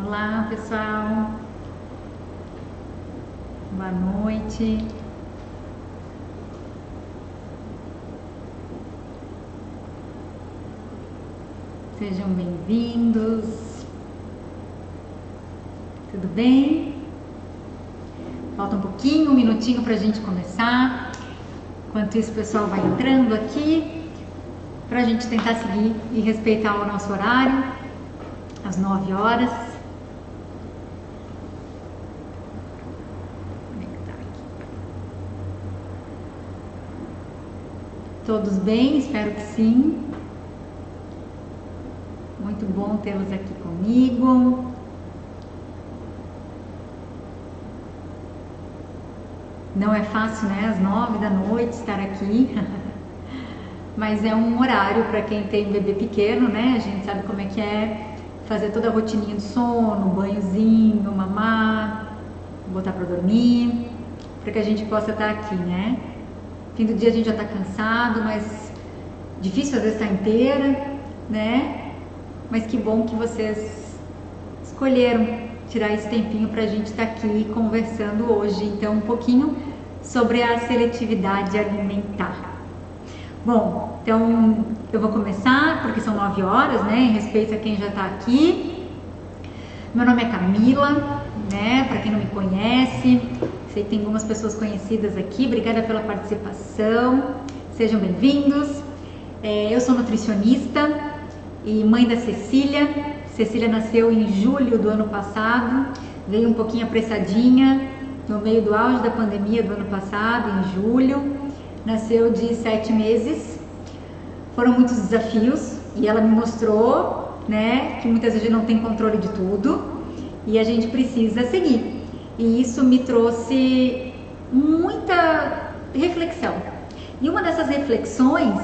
Olá, pessoal. Boa noite. Sejam bem-vindos. Tudo bem? Falta um pouquinho, um minutinho para a gente começar. Enquanto isso, o pessoal vai entrando aqui para a gente tentar seguir e respeitar o nosso horário, às 9 horas. Todos bem? Espero que sim. Muito bom tê-los aqui comigo. Não é fácil, né? Às 9 da noite estar aqui. Mas é um horário para quem tem bebê pequeno, né? A gente sabe como é que é fazer toda a rotininha de sono, banhozinho, mamar, botar para dormir, para que a gente possa estar aqui, né? Fim do dia a gente já está cansado, mas difícil às vezes estar inteira, né? Mas que bom que vocês escolheram tirar esse tempinho para a gente estar aqui conversando hoje, então, um pouquinho sobre a seletividade alimentar. Bom, então eu vou começar, porque são 9 horas, né? Em respeito a quem já está aqui. Meu nome é Camila, né? Para quem não me conhece, sei que tem algumas pessoas conhecidas aqui. Obrigada pela participação. Sejam bem-vindos. Eu sou nutricionista e mãe da Cecília. Cecília nasceu em julho do ano passado, veio um pouquinho apressadinha, no meio do auge da pandemia do ano passado, em julho. Nasceu de 7 meses. Foram muitos desafios e ela me mostrou, né, que muitas vezes a gente não tem controle de tudo e a gente precisa seguir. E isso me trouxe muita reflexão. E uma dessas reflexões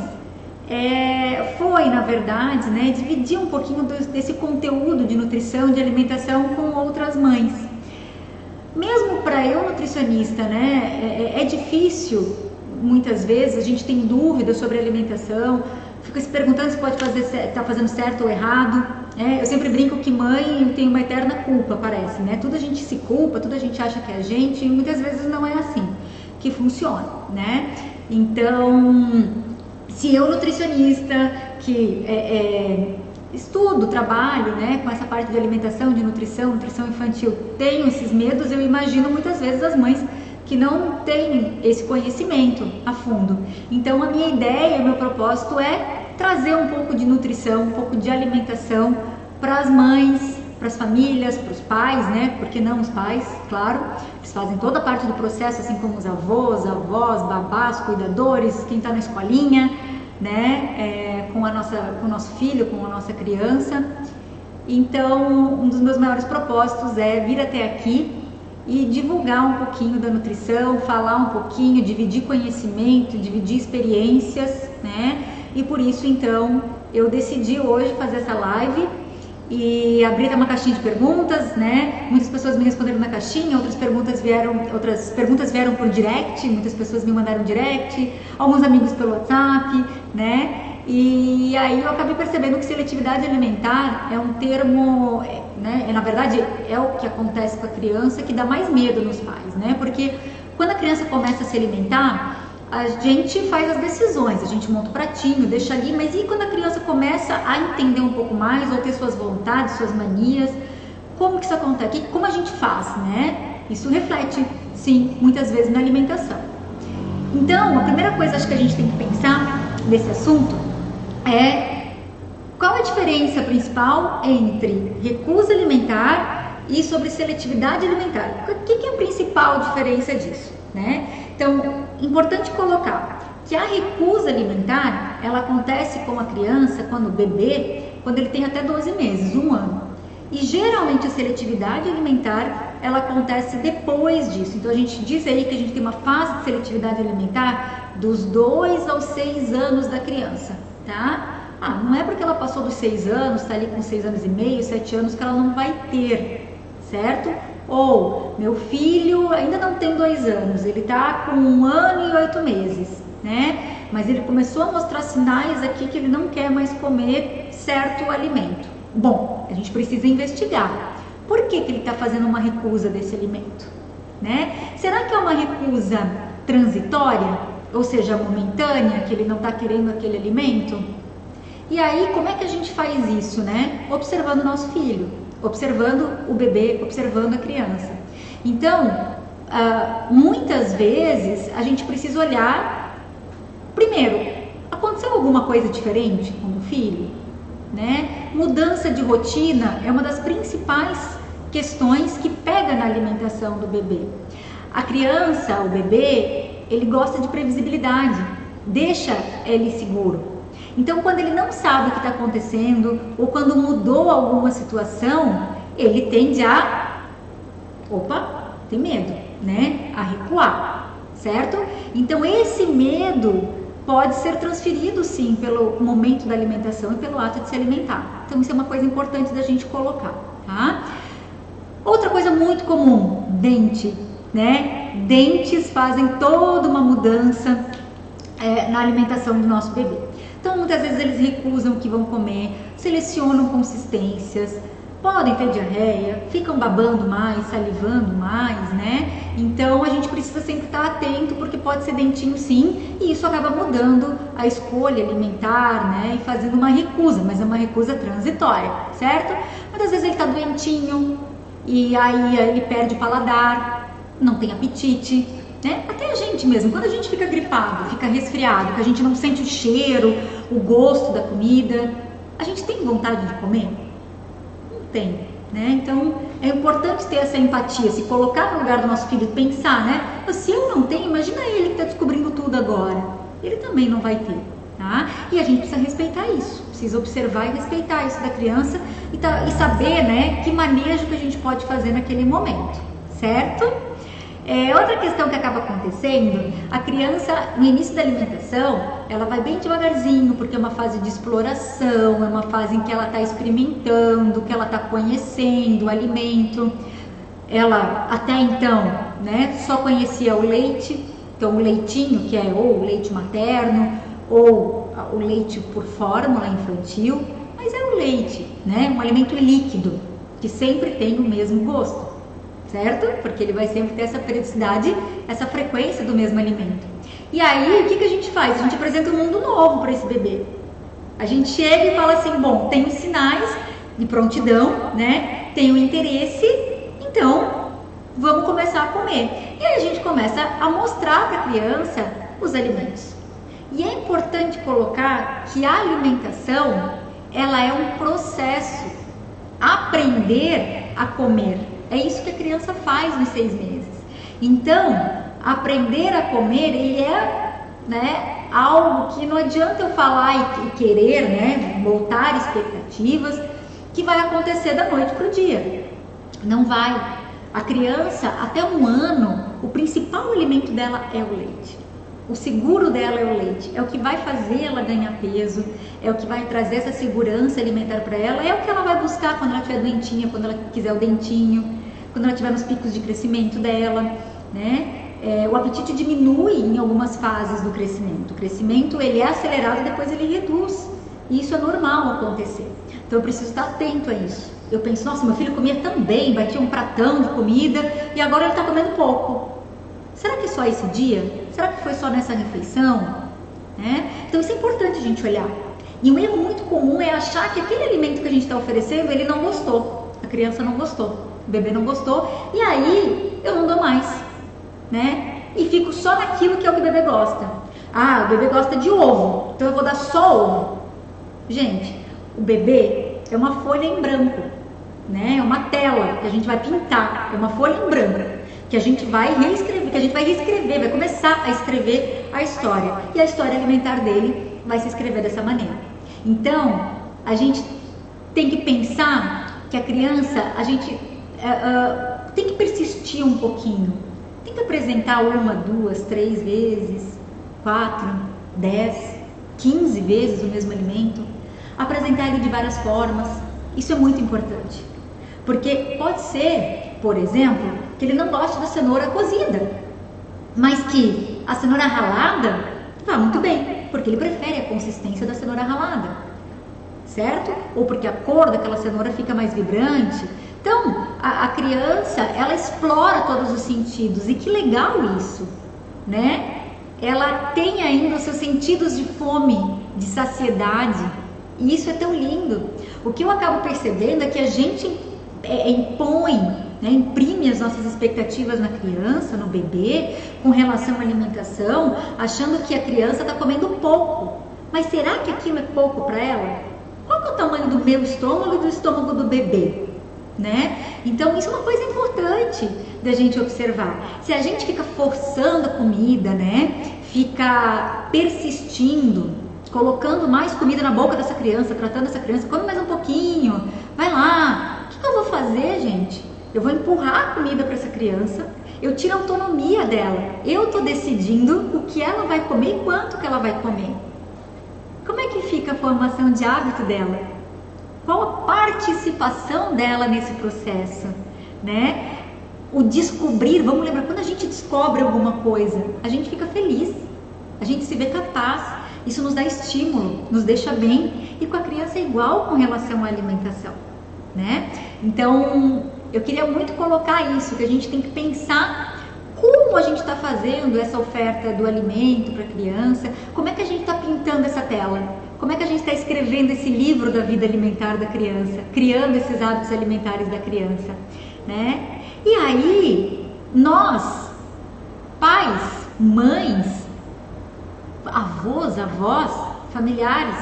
foi, na verdade, né, dividir um pouquinho desse conteúdo de nutrição, de alimentação com outras mães. Mesmo para eu, nutricionista, né, é difícil, muitas vezes, a gente tem dúvidas sobre alimentação, fica se perguntando se pode está fazendo certo ou errado. Eu sempre brinco que mãe tem uma eterna culpa, parece, né? Tudo a gente se culpa, tudo a gente acha que é a gente, e muitas vezes não é assim que funciona, né? Então, se eu, nutricionista, que estudo, trabalho, né, com essa parte de alimentação, de nutrição infantil, tenho esses medos, eu imagino muitas vezes as mães que não têm esse conhecimento a fundo. Então, a minha ideia, o meu propósito é trazer um pouco de nutrição, um pouco de alimentação para as mães, para as famílias, para os pais, né? Por que não os pais? Claro, eles fazem toda a parte do processo, assim como os avós, babás, cuidadores, quem está na escolinha, né? Com o nosso filho, com a nossa criança. Então, um dos meus maiores propósitos é vir até aqui e divulgar um pouquinho da nutrição, falar um pouquinho, dividir conhecimento, dividir experiências, né? E por isso, então, eu decidi hoje fazer essa live e abrir uma caixinha de perguntas, né? Muitas pessoas me responderam na caixinha, outras perguntas vieram por direct, muitas pessoas me mandaram direct, alguns amigos pelo WhatsApp, né? E aí eu acabei percebendo que seletividade alimentar é um termo, né? Na verdade é o que acontece com a criança que dá mais medo nos pais, né? Porque quando a criança começa a se alimentar, a gente faz as decisões, a gente monta o pratinho, deixa ali, mas e quando a criança começa a entender um pouco mais, ou ter suas vontades, suas manias, como que isso acontece? Como a gente faz, né? Isso reflete, sim, muitas vezes na alimentação. Então, a primeira coisa acho que a gente tem que pensar nesse assunto é qual a diferença principal entre recusa alimentar e sobre seletividade alimentar. O que é a principal diferença disso, né? Então, importante colocar que a recusa alimentar, ela acontece com a criança, quando o bebê, quando ele tem até 12 meses, 1 ano. E geralmente a seletividade alimentar, ela acontece depois disso. Então a gente diz aí que a gente tem uma fase de seletividade alimentar dos 2 aos 6 anos da criança, tá? Não é porque ela passou dos 6 anos, está ali com 6 anos e meio, 7 anos, que ela não vai ter, certo? Ou, meu filho ainda não tem 2 anos, ele está com 1 ano e 8 meses, né? Mas ele começou a mostrar sinais aqui que ele não quer mais comer certo alimento. Bom, a gente precisa investigar. Por que ele está fazendo uma recusa desse alimento? Né? Será que é uma recusa transitória, ou seja, momentânea, que ele não está querendo aquele alimento? E aí, como é que a gente faz isso, né? Observando o nosso filho, observando o bebê, observando a criança. Então, muitas vezes a gente precisa olhar, primeiro, aconteceu alguma coisa diferente com o filho? Né? Mudança de rotina é uma das principais questões que pega na alimentação do bebê. A criança, o bebê, ele gosta de previsibilidade, deixa ele seguro. Então, quando ele não sabe o que está acontecendo ou quando mudou alguma situação, ele tende a, tem medo, né? A recuar, certo? Então, esse medo pode ser transferido sim pelo momento da alimentação e pelo ato de se alimentar. Então, isso é uma coisa importante da gente colocar, tá? Outra coisa muito comum, dente, né? Dentes fazem toda uma mudança na alimentação do nosso bebê. Então, muitas vezes eles recusam o que vão comer, selecionam consistências, podem ter diarreia, ficam babando mais, salivando mais, né? Então, a gente precisa sempre estar atento, porque pode ser dentinho sim, e isso acaba mudando a escolha alimentar, né? E fazendo uma recusa, mas é uma recusa transitória, certo? Muitas vezes ele está doentinho, e aí ele perde o paladar, não tem apetite, né? Até a gente mesmo, quando a gente fica gripado, fica resfriado, que a gente não sente o cheiro, o gosto da comida, a gente tem vontade de comer? Não tem, né? Então é importante ter essa empatia, se colocar no lugar do nosso filho, pensar, né? Mas se eu não tenho, imagina ele que está descobrindo tudo agora, ele também não vai ter, tá? E a gente precisa respeitar isso, precisa observar e respeitar isso da criança e saber, né, que manejo que a gente pode fazer naquele momento, certo? Outra questão que acaba acontecendo, a criança no início da alimentação, ela vai bem devagarzinho, porque é uma fase de exploração, é uma fase em que ela está experimentando, que ela está conhecendo o alimento. Ela até então, né, só conhecia o leite, então o leitinho, que é ou o leite materno ou o leite por fórmula infantil, mas é o leite, né, um alimento líquido, que sempre tem o mesmo gosto. Certo? Porque ele vai sempre ter essa periodicidade, essa frequência do mesmo alimento. E aí, o que a gente faz? A gente apresenta um mundo novo para esse bebê. A gente chega e fala assim, bom, tem os sinais de prontidão, né? Tem o interesse, então vamos começar a comer. E aí a gente começa a mostrar para a criança os alimentos. E é importante colocar que a alimentação, ela é um processo. Aprender a comer. É isso que a criança faz nos 6 meses. Então, aprender a comer, ele é, né, algo que não adianta eu falar e querer, né, botar expectativas que vai acontecer da noite para o dia. Não vai. A criança, até 1 ano, o principal alimento dela é o leite. O seguro dela é o leite, é o que vai fazer ela ganhar peso, é o que vai trazer essa segurança alimentar para ela, é o que ela vai buscar quando ela estiver doentinha, quando ela quiser o dentinho, quando ela estiver nos picos de crescimento dela, né? O apetite diminui em algumas fases do crescimento. O crescimento, ele é acelerado e depois ele reduz, e isso é normal acontecer. Então eu preciso estar atento a isso. Eu penso, nossa, meu filho comia tão bem, batia um pratão de comida e agora ele está comendo pouco. Será que é só esse dia? Será que foi só nessa refeição? Né? Então isso é importante a gente olhar. E um erro muito comum é achar que aquele alimento que a gente está oferecendo, ele não gostou. A criança não gostou, o bebê não gostou, e aí eu não dou mais, né? E fico só naquilo que é o que o bebê gosta. Ah, o bebê gosta de ovo, então eu vou dar só ovo. Gente, o bebê é uma folha em branco, né? É uma tela que a gente vai pintar, é uma folha em branco que a gente vai reescrever, vai começar a escrever a história, e a história alimentar dele vai se escrever dessa maneira. Então, a gente tem que pensar que a criança, a gente tem que persistir um pouquinho, tem que apresentar 1, 2, 3 vezes, 4, 10, 15 vezes o mesmo alimento, apresentar ele de várias formas. Isso é muito importante, porque pode ser, por exemplo, que ele não goste da cenoura cozida, mas que a cenoura ralada vá muito bem, porque ele prefere a consistência da cenoura ralada, certo? Ou porque a cor daquela cenoura fica mais vibrante. Então, a criança, ela explora todos os sentidos, e que legal isso, né? Ela tem ainda os seus sentidos de fome, de saciedade, e isso é tão lindo. O que eu acabo percebendo é que a gente impõe, né, imprime as nossas expectativas na criança, no bebê, com relação à alimentação, achando que a criança está comendo pouco. Mas será que aquilo é pouco para ela? Qual que é o tamanho do meu estômago e do estômago do bebê? Né? Então isso é uma coisa importante da gente observar. Se a gente fica forçando a comida, né? Fica persistindo, colocando mais comida na boca dessa criança, tratando essa criança, come mais um pouquinho, vai lá. O que eu vou fazer, gente? Eu vou empurrar a comida para essa criança, eu tiro a autonomia dela, eu estou decidindo o que ela vai comer e quanto que ela vai comer. Como é que fica a formação de hábito dela? Qual a participação dela nesse processo, né? O descobrir, vamos lembrar, quando a gente descobre alguma coisa, a gente fica feliz, a gente se vê capaz, isso nos dá estímulo, nos deixa bem, e com a criança é igual com relação à alimentação, né? Então, eu queria muito colocar isso, que a gente tem que pensar como a gente está fazendo essa oferta do alimento para a criança, como é que a gente está pintando essa tela. Como é que a gente está escrevendo esse livro da vida alimentar da criança, criando esses hábitos alimentares da criança, né? E aí, nós, pais, mães, avós, avós, familiares,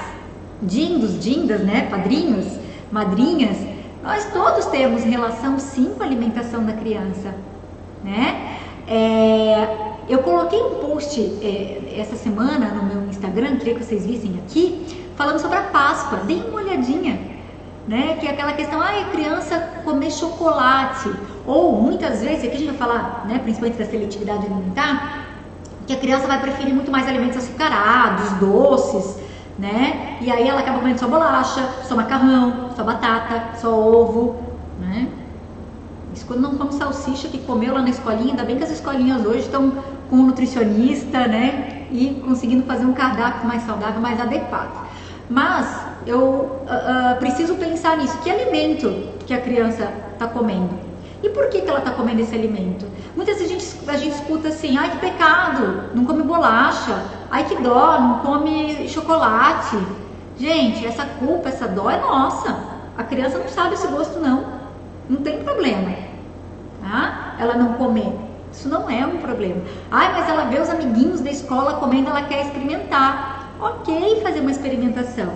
dindos, dindas, né? Padrinhos, madrinhas, nós todos temos relação sim com a alimentação da criança, né? Eu coloquei um post essa semana no meu Instagram, queria que vocês vissem aqui, falando sobre a Páscoa. Deem uma olhadinha, né? Que é aquela questão, a criança comer chocolate, ou muitas vezes, aqui a gente vai falar, né, principalmente da seletividade alimentar, que a criança vai preferir muito mais alimentos açucarados, doces, né? E aí ela acaba comendo só bolacha, só macarrão, só batata, só ovo, né? Isso quando não come salsicha que comeu lá na escolinha. Ainda bem que as escolinhas hoje estão com um nutricionista, né? E conseguindo fazer um cardápio mais saudável, mais adequado. Mas eu preciso pensar nisso. Que alimento que a criança está comendo? E por que ela está comendo esse alimento? Muitas vezes a gente escuta assim, ai que pecado, não come bolacha, ai que dó, não come chocolate. Gente, essa culpa, essa dó é nossa. A criança não sabe esse gosto não. Não tem problema, tá? Ela não comer, isso não é um problema. Ai, mas ela vê os amiguinhos da escola comendo, ela quer experimentar. Ok, fazer uma experimentação,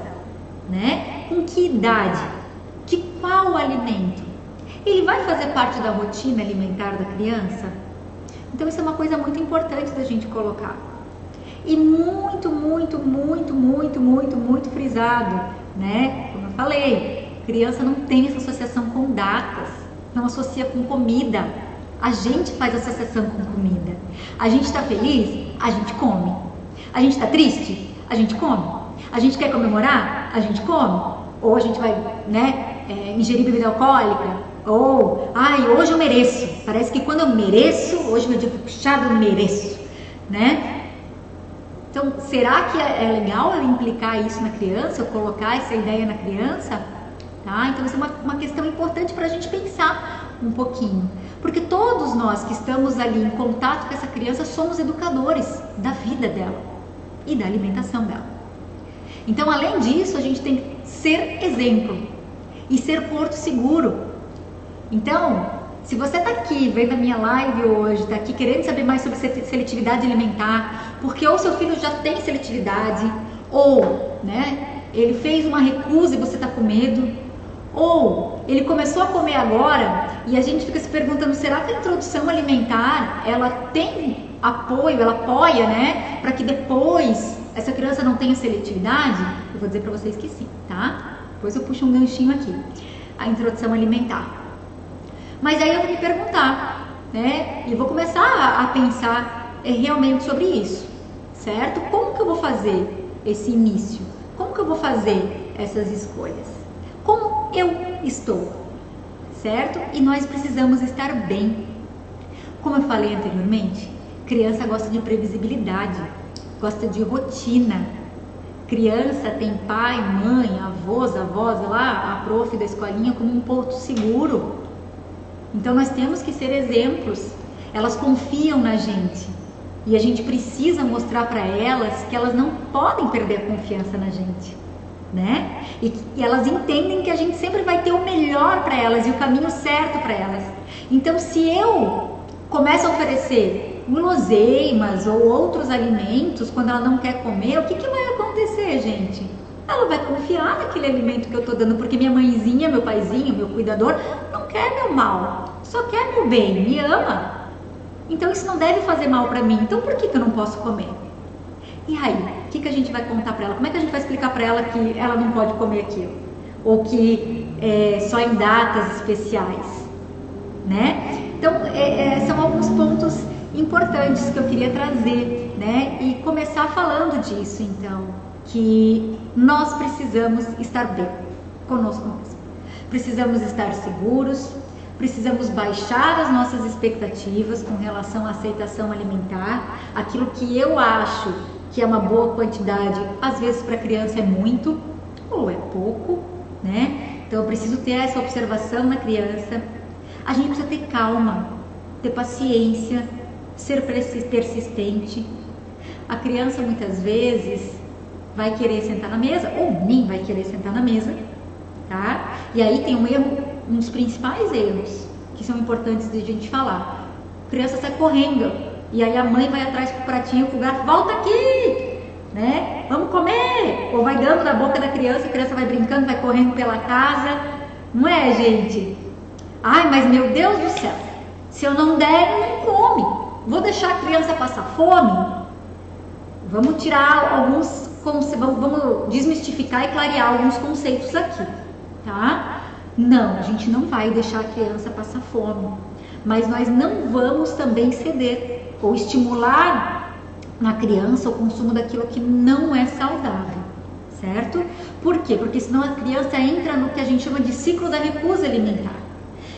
né? Com que idade? De qual alimento? Ele vai fazer parte da rotina alimentar da criança? Então isso é uma coisa muito importante da gente colocar. E muito, muito, muito, muito, muito, muito frisado, né? Como eu falei, criança não tem essa associação com datas, não associa com comida. A gente faz associação com comida. A gente está feliz? A gente come. A gente está triste? A gente come. A gente quer comemorar? A gente come. Ou a gente vai, né, ingerir bebida alcoólica? Ou, ai, hoje eu mereço. Parece que quando eu mereço, hoje meu dia foi puxado, eu mereço, né? Então, será que é legal eu implicar isso na criança, eu colocar essa ideia na criança? Tá? Então, isso é uma questão importante para a gente pensar um pouquinho. Porque todos nós que estamos ali em contato com essa criança somos educadores da vida dela e da alimentação dela. Então, além disso, a gente tem que ser exemplo e ser porto seguro. Então, se você está aqui vendo a minha live hoje, está aqui querendo saber mais sobre seletividade alimentar, porque ou seu filho já tem seletividade, ou, né, ele fez uma recusa e você está com medo, ou ele começou a comer agora e a gente fica se perguntando, será que a introdução alimentar, ela tem apoio, ela apoia, né, para que depois essa criança não tenha seletividade? Eu vou dizer para vocês que sim, tá? Depois eu puxo um ganchinho aqui, a introdução alimentar. Mas aí eu vou me perguntar, né, e vou começar a pensar realmente sobre isso, certo? Como que eu vou fazer esse início? Como que eu vou fazer essas escolhas? Como eu estou, certo? E nós precisamos estar bem. Como eu falei anteriormente, criança gosta de previsibilidade, gosta de rotina. Criança tem pai, mãe, avós, lá, a prof da escolinha como um porto seguro. Então nós temos que ser exemplos. Elas confiam na gente e a gente precisa mostrar para elas que elas não podem perder a confiança na gente, né? E elas entendem que a gente sempre vai ter o melhor para elas e o caminho certo para elas. Então, se eu começo a oferecer guloseimas ou outros alimentos quando ela não quer comer, o que vai acontecer, gente? Ela vai confiar naquele alimento que eu tô dando, porque minha mãezinha, meu paizinho, meu cuidador não quer meu mal, só quer meu bem, me ama. Então isso não deve fazer mal para mim, então por que eu não posso comer? E aí, o que a gente vai contar para ela? Como é que a gente vai explicar para ela que ela não pode comer aquilo? Ou que só em datas especiais, né? Então, são alguns pontos importantes que eu queria trazer, né? E começar falando disso, então, que nós precisamos estar bem conosco mesmo. Precisamos estar seguros, precisamos baixar as nossas expectativas com relação à aceitação alimentar. Aquilo que eu acho que é uma boa quantidade, às vezes para a criança é muito ou é pouco, né? Então eu preciso ter essa observação na criança. A gente precisa ter calma, ter paciência, ser persistente. A criança muitas vezes vai querer sentar na mesa ou nem vai querer sentar na mesa, tá? E aí tem um erro, um dos principais erros que são importantes de a gente falar. A criança sai correndo e aí a mãe vai atrás com o pratinho, com o garfo, volta aqui, né? Vamos comer! Ou vai dando na boca da criança, a criança vai brincando, vai correndo pela casa. Não é, gente? Ai, mas meu Deus do céu, se eu não der, ele não come. Vou deixar a criança passar fome? Vamos tirar alguns, vamos desmistificar e clarear alguns conceitos aqui, tá? Não, a gente não vai deixar a criança passar fome, mas nós não vamos também ceder ou estimular na criança o consumo daquilo que não é saudável, certo? Por quê? Porque senão a criança entra no que a gente chama de ciclo da recusa alimentar.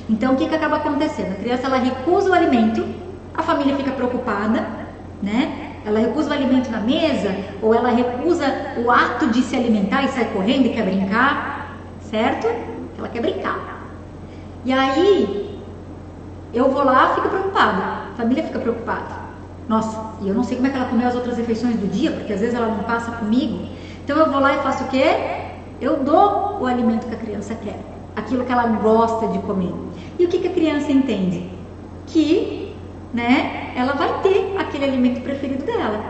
Então, o que acaba acontecendo? A criança, ela recusa o alimento, a família fica preocupada, né? Ela recusa o alimento na mesa, ou ela recusa o ato de se alimentar e sai correndo e quer brincar, certo? Ela quer brincar. E aí, eu vou lá e fico preocupada, a família fica preocupada. Nossa, e eu não sei como é que ela comeu as outras refeições do dia, porque às vezes ela não passa comigo. Então eu vou lá e faço o quê? Eu dou o alimento que a criança quer, aquilo que ela gosta de comer. E o que a criança entende? Que, né, ela vai ter aquele alimento preferido dela.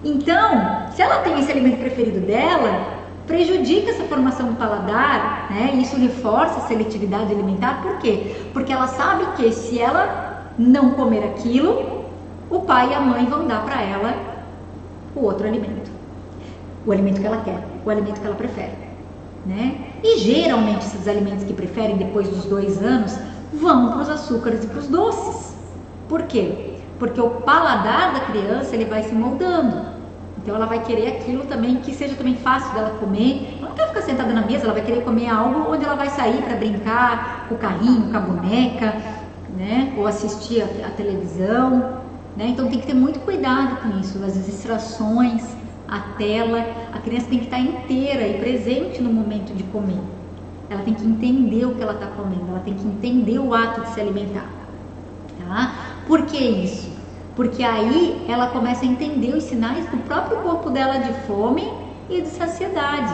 Então, se ela tem esse alimento preferido dela, prejudica essa formação do paladar, né? E isso reforça a seletividade alimentar. Por quê? Porque ela sabe que se ela não comer aquilo, o pai e a mãe vão dar para ela o outro alimento, o alimento que ela quer, o alimento que ela prefere, né? E geralmente esses alimentos que preferem depois dos 2 anos vão para os açúcares e para os doces. Por quê? Porque o paladar da criança, ele vai se moldando. Então ela vai querer aquilo também que seja também fácil dela comer. Ela não quer ficar sentada na mesa, ela vai querer comer algo onde ela vai sair para brincar com o carrinho, com a boneca, né? Ou assistir a televisão, né? Então tem que ter muito cuidado com isso, as distrações, a tela. A criança tem que estar inteira e presente no momento de comer. Ela tem que entender o que ela está comendo, ela tem que entender o ato de se alimentar, tá? Por que isso? Porque aí ela começa a entender os sinais do próprio corpo dela de fome e de saciedade.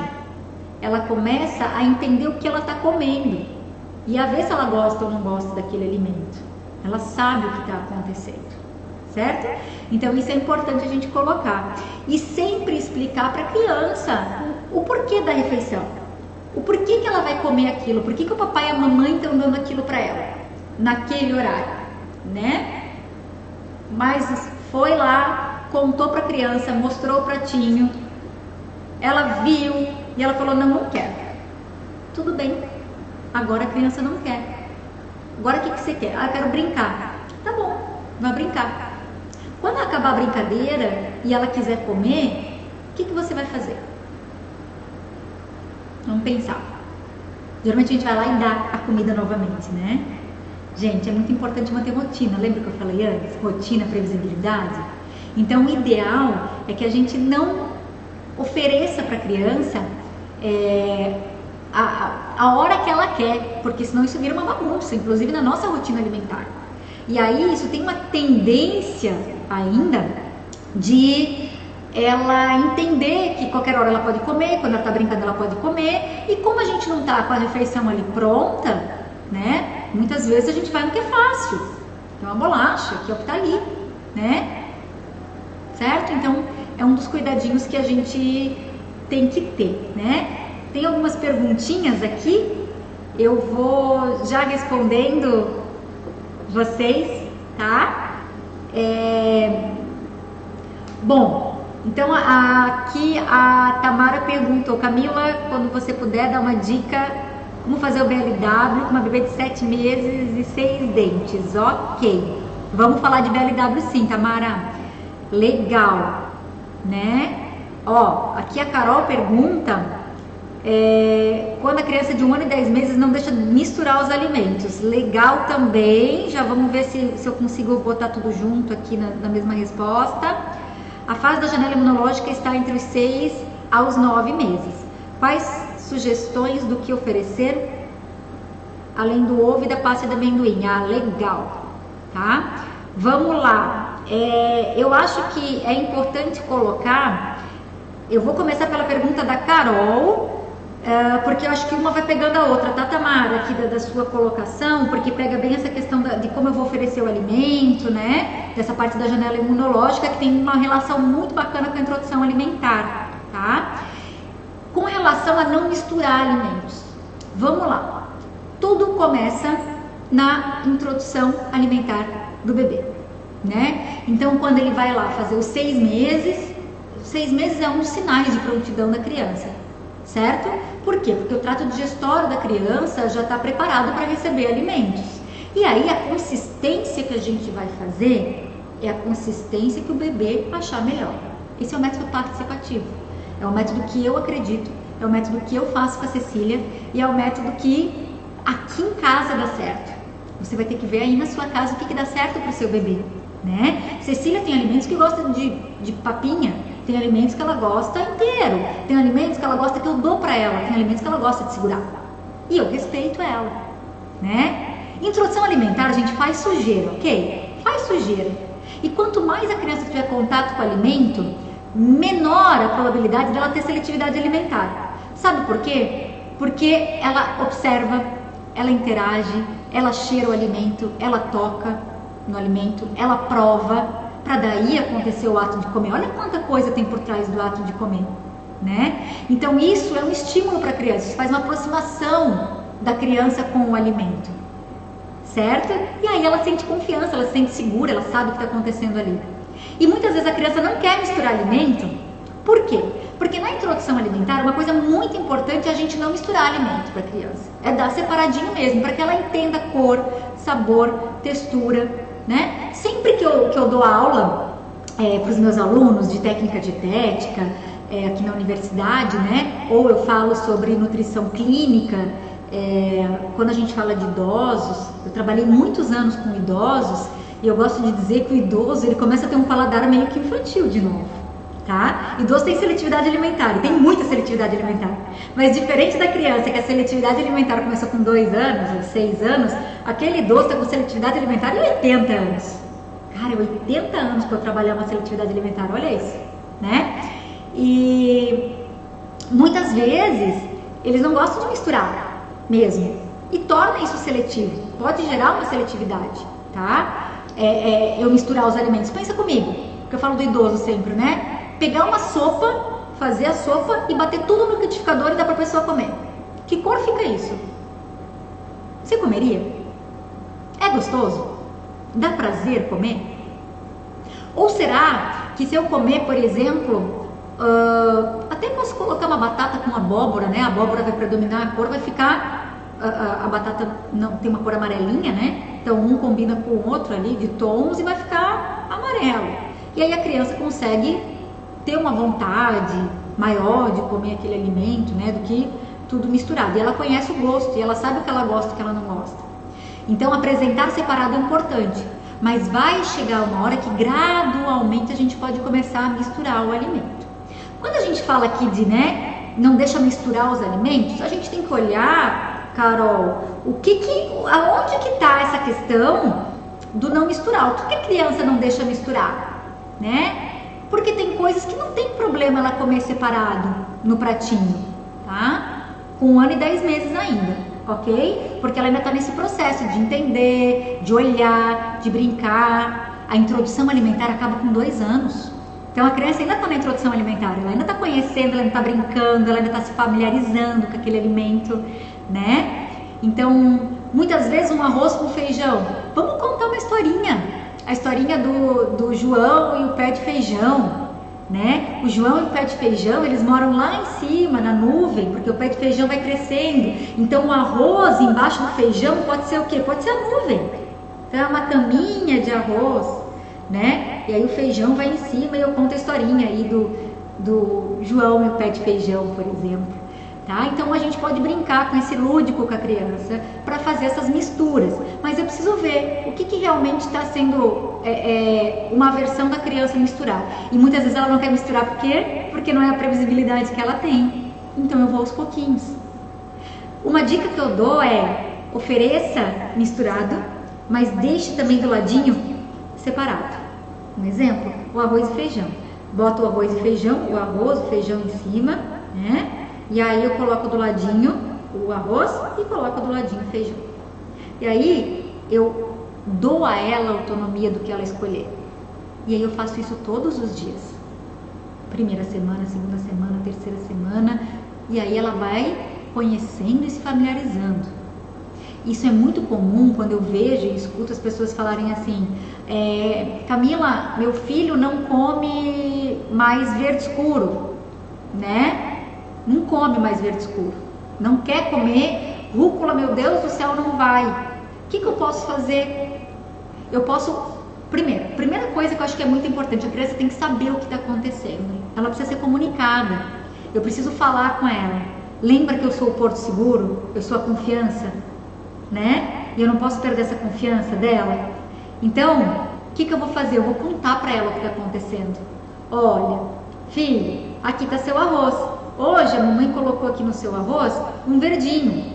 Ela começa a entender o que ela está comendo e a ver se ela gosta ou não gosta daquele alimento. Ela sabe o que está acontecendo, certo? Então isso é importante a gente colocar e sempre explicar para a criança o porquê da refeição, o porquê que ela vai comer aquilo, por que o papai e a mamãe estão dando aquilo para ela naquele horário, né? Mas foi lá, contou para a criança, mostrou o pratinho, ela viu e ela falou: não quero. Tudo bem, agora a criança não quer. Agora o que você quer? Ah, eu quero brincar. Tá bom, vai brincar. Quando acabar a brincadeira e ela quiser comer, o que você vai fazer? Vamos pensar. Geralmente a gente vai lá e dá a comida novamente, né? Gente, é muito importante manter rotina. Lembra que eu falei antes? Rotina, previsibilidade. Então, o ideal é que a gente não ofereça para a criança a hora que ela quer, porque senão isso vira uma bagunça, inclusive na nossa rotina alimentar. E aí isso tem uma tendência ainda de ela entender que qualquer hora ela pode comer, quando ela tá brincando ela pode comer, e como a gente não tá com a refeição ali pronta, né, muitas vezes a gente vai no que é fácil, tem uma bolacha, que é o que tá ali, né, certo? Então é um dos cuidadinhos que a gente tem que ter, né? Tem algumas perguntinhas aqui, eu vou já respondendo vocês, tá? Bom, então aqui a Tamara perguntou: Camila, quando você puder dar uma dica, como fazer o BLW com uma bebê de 7 meses e 6 dentes? Ok, vamos falar de BLW sim, Tamara. Legal, né? Ó, aqui a Carol pergunta quando a criança de 1 ano e 10 meses não deixa misturar os alimentos. Legal também, já vamos ver se eu consigo botar tudo junto aqui na mesma resposta. A fase da janela imunológica está entre os 6 aos 9 meses. Quais sugestões do que oferecer além do ovo e da pasta de amendoim? Ah, legal, tá? Vamos lá. Eu acho que é importante colocar. Eu vou começar pela pergunta da Carol, porque eu acho que uma vai pegando a outra, tá, Tamara, aqui da sua colocação, porque pega bem essa questão de como eu vou oferecer o alimento, né, dessa parte da janela imunológica, que tem uma relação muito bacana com a introdução alimentar, tá? Com relação a não misturar alimentos, vamos lá, tudo começa na introdução alimentar do bebê, né? Então, quando ele vai lá fazer os 6 meses, 6 meses é um dos sinais de prontidão da criança, certo? Por quê? Porque o trato digestório da criança já está preparado para receber alimentos. E aí a consistência que a gente vai fazer é a consistência que o bebê achar melhor. Esse é o método participativo. É o método que eu acredito, é o método que eu faço com a Cecília e é o método que aqui em casa dá certo. Você vai ter que ver aí na sua casa o que dá certo para o seu bebê, né? Cecília tem alimentos que gosta de papinha. Tem alimentos que ela gosta inteiro, tem alimentos que ela gosta que eu dou pra ela, tem alimentos que ela gosta de segurar. E eu respeito ela, né? Introdução alimentar, a gente faz sujeira, ok? Faz sujeira. E quanto mais a criança tiver contato com o alimento, menor a probabilidade dela ter seletividade alimentar. Sabe por quê? Porque ela observa, ela interage, ela cheira o alimento, ela toca no alimento, ela prova, para daí acontecer o ato de comer. Olha quanta coisa tem por trás do ato de comer, né? Então isso é um estímulo para a criança, isso faz uma aproximação da criança com o alimento, certo? E aí ela sente confiança, ela se sente segura, ela sabe o que está acontecendo ali. E muitas vezes a criança não quer misturar alimento. Por quê? Porque na introdução alimentar, uma coisa muito importante é a gente não misturar alimento para a criança. É dar separadinho mesmo, para que ela entenda cor, sabor, textura, né? Sempre que eu dou aula para os meus alunos de técnica dietética aqui na universidade, né? Ou eu falo sobre nutrição clínica, quando a gente fala de idosos, eu trabalhei muitos anos com idosos e eu gosto de dizer que o idoso ele começa a ter um paladar meio que infantil de novo, tá? Idoso tem seletividade alimentar, e tem muita seletividade alimentar, mas diferente da criança que a seletividade alimentar começou com 2 anos ou 6 anos, aquele idoso está com seletividade alimentar em 80 anos. Cara, 80 anos para eu trabalhar uma seletividade alimentar, olha isso, né? E muitas vezes eles não gostam de misturar mesmo e torna isso seletivo, pode gerar uma seletividade, tá? Eu misturar os alimentos. Pensa comigo, que eu falo do idoso sempre, né? Pegar uma sopa, fazer a sopa e bater tudo no liquidificador e dar para a pessoa comer. Que cor fica isso? Você comeria? É gostoso? Dá prazer comer? Ou será que se eu comer, por exemplo, até posso colocar uma batata com abóbora, né? A abóbora vai predominar, a cor vai ficar... A batata não tem uma cor amarelinha, né? Então um combina com o outro ali de tons e vai ficar amarelo. E aí a criança consegue ter uma vontade maior de comer aquele alimento, né? Do que tudo misturado. E ela conhece o gosto, e ela sabe o que ela gosta e o que ela não gosta. Então apresentar separado é importante, mas vai chegar uma hora que gradualmente a gente pode começar a misturar o alimento. Quando a gente fala aqui de, né, não deixa misturar os alimentos, a gente tem que olhar, Carol, aonde que está essa questão do não misturar? O que a criança não deixa misturar, né? Porque tem coisas que não tem problema ela comer separado no pratinho, tá? Com 1 ano e 10 meses ainda, ok? Porque ela ainda está nesse processo de entender, de olhar, de brincar. A introdução alimentar acaba com 2 anos. Então a criança ainda está na introdução alimentar, ela ainda está conhecendo, ela ainda está brincando, ela ainda está se familiarizando com aquele alimento, né? Então, muitas vezes um arroz com feijão. Vamos contar uma historinha. A historinha do João e o pé de feijão, né? O João e o pé de feijão, eles moram lá em cima, na nuvem, porque o pé de feijão vai crescendo. Então o arroz embaixo do feijão pode ser o quê? Pode ser a nuvem. Então é uma caminha de arroz, né? E aí o feijão vai em cima e eu conto a historinha aí do João e o pé de feijão, por exemplo. Tá? Então a gente pode brincar com esse lúdico com a criança para fazer essas misturas, mas eu preciso ver o que realmente está sendo uma versão da criança misturar. E muitas vezes ela não quer misturar, por quê? Porque não é a previsibilidade que ela tem. Então eu vou aos pouquinhos. Uma dica que eu dou é: ofereça misturado, mas deixe também do ladinho separado. Um exemplo, o arroz e feijão. Bota o arroz e feijão, o arroz, o feijão em cima, né? E aí eu coloco do ladinho o arroz e coloco do ladinho o feijão. E aí eu dou a ela a autonomia do que ela escolher. E aí eu faço isso todos os dias. Primeira semana, segunda semana, terceira semana. E aí ela vai conhecendo e se familiarizando. Isso é muito comum quando eu vejo e escuto as pessoas falarem assim: Camila, meu filho não come mais verde escuro, né? Não come mais verde escuro, não quer comer rúcula, meu Deus do céu, não vai. O que eu posso fazer? Eu posso, primeira coisa que eu acho que é muito importante, a criança tem que saber o que está acontecendo, ela precisa ser comunicada, eu preciso falar com ela. Lembra que eu sou o porto seguro, eu sou a confiança, né? E eu não posso perder essa confiança dela. Então, o que eu vou fazer? Eu vou contar para ela o que está acontecendo. Olha, filho, aqui está seu arroz. Hoje a mamãe colocou aqui no seu arroz um verdinho,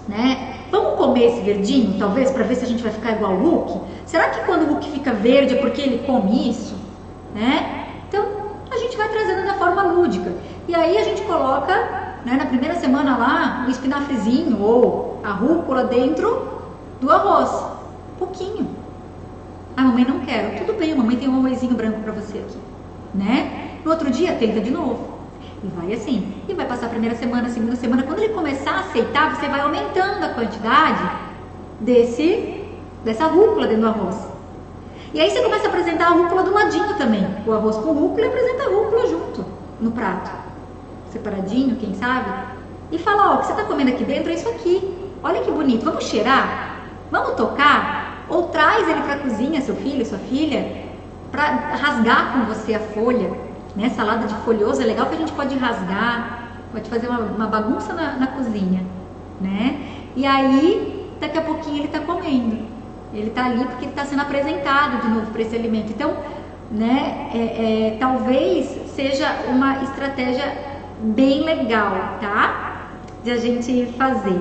né? Vamos comer esse verdinho, talvez, para ver se a gente vai ficar igual o Hulk? Será que quando o Hulk fica verde é porque ele come isso, né? Então a gente vai trazendo da forma lúdica. E aí a gente coloca, né, na primeira semana lá, o espinafrezinho ou a rúcula dentro do arroz, pouquinho. A mamãe não quer. Tudo bem, a mamãe tem um arrozinho branco para você aqui, né? No outro dia tenta de novo. E vai assim, e vai passar a primeira semana, a segunda semana. Quando ele começar a aceitar, você vai aumentando a quantidade dessa rúcula dentro do arroz. E aí você começa a apresentar a rúcula do ladinho também. O arroz com rúcula e apresenta a rúcula junto no prato. Separadinho, quem sabe? E fala, ó, o que você está comendo aqui dentro é isso aqui. Olha que bonito, vamos cheirar? Vamos tocar? Ou traz ele para a cozinha, seu filho, sua filha, para rasgar com você a folha. Né? Salada de folhoso é legal que a gente pode rasgar, pode fazer uma bagunça na cozinha, né? E aí, daqui a pouquinho ele está comendo. Ele está ali porque ele está sendo apresentado de novo para esse alimento. Então, né, talvez seja uma estratégia bem legal, tá? De a gente fazer.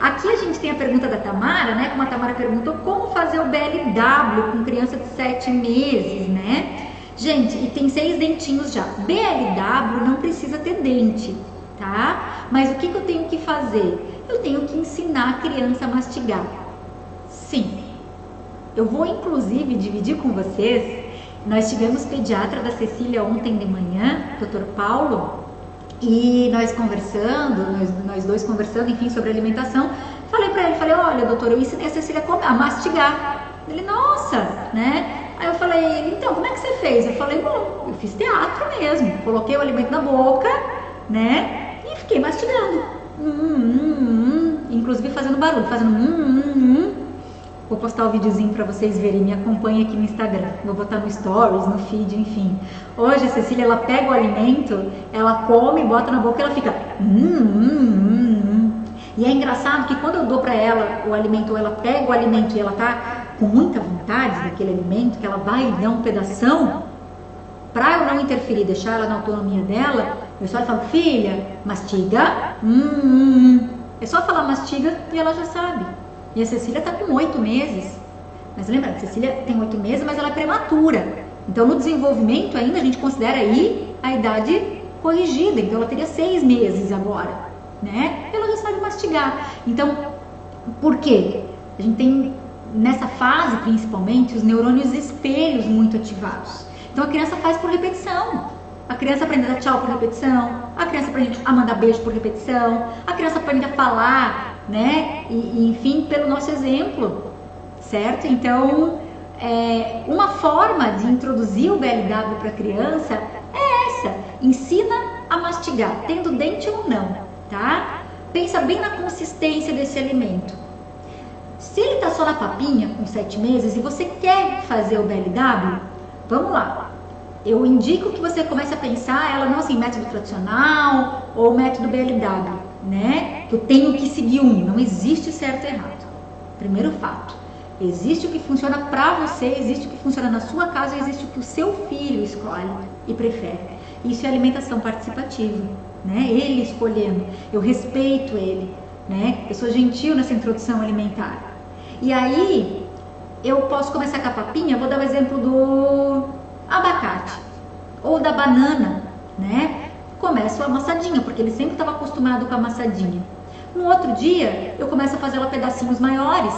Aqui a gente tem a pergunta da Tamara, né? Como a Tamara perguntou, como fazer o BLW com criança de 7 meses, né? Gente, e tem 6 dentinhos já. BLW não precisa ter dente, tá? Mas o que eu tenho que fazer? Eu tenho que ensinar a criança a mastigar. Sim. Eu vou, inclusive, dividir com vocês. Nós tivemos pediatra da Cecília ontem de manhã, Dr. Paulo, e nós dois conversando, enfim, sobre alimentação. Falei pra ele, olha, doutor, eu ensinei a Cecília a mastigar. Ele, nossa, né? Aí eu falei, então, como é que você fez? Eu falei, bom, eu fiz teatro mesmo. Coloquei o alimento na boca, né? E fiquei mastigando. Inclusive fazendo barulho, fazendo Vou postar o videozinho para vocês verem, me acompanhem aqui no Instagram. Vou botar no Stories, no feed, enfim. Hoje a Cecília, ela pega o alimento, ela come, bota na boca e ela fica E é engraçado que quando eu dou para ela o alimento, ou ela pega o alimento e ela tá com muita vontade daquele alimento, que ela vai dar um pedação, para eu não interferir, deixar ela na autonomia dela, Eu só falo, filha, mastiga. É só falar mastiga e ela já sabe. E a Cecília tá com 8 meses. Mas lembra, a Cecília tem 8 meses, mas ela é prematura. Então no desenvolvimento ainda a gente considera aí a idade corrigida. Então ela teria 6 meses agora, né? Ela já sabe mastigar. Então, por quê? A gente tem, nessa fase principalmente, os neurônios espelhos muito ativados. Então a criança faz por repetição. A criança aprende a dar tchau por repetição, a criança aprende a mandar beijo por repetição, a criança aprende a falar, né? E enfim, pelo nosso exemplo, certo? Então, uma forma de introduzir o BLW para a criança é essa: ensina a mastigar, tendo dente ou não, tá? Pensa bem na consistência desse alimento. Se ele tá só na papinha com 7 meses e você quer fazer o BLW, vamos lá. Eu indico que você comece a pensar ela não assim, método tradicional ou método BLW, né? Que eu tenho que seguir não existe certo e errado. Primeiro fato, existe o que funciona pra você, existe o que funciona na sua casa, existe o que o seu filho escolhe e prefere. Isso é alimentação participativa, né? Ele escolhendo, eu respeito ele, né? Eu sou gentil nessa introdução alimentar. E aí, eu posso começar com a papinha, vou dar o exemplo do abacate ou da banana, né? Começo a amassadinha, porque ele sempre estava acostumado com a amassadinha. No outro dia, eu começo a fazer ela pedacinhos maiores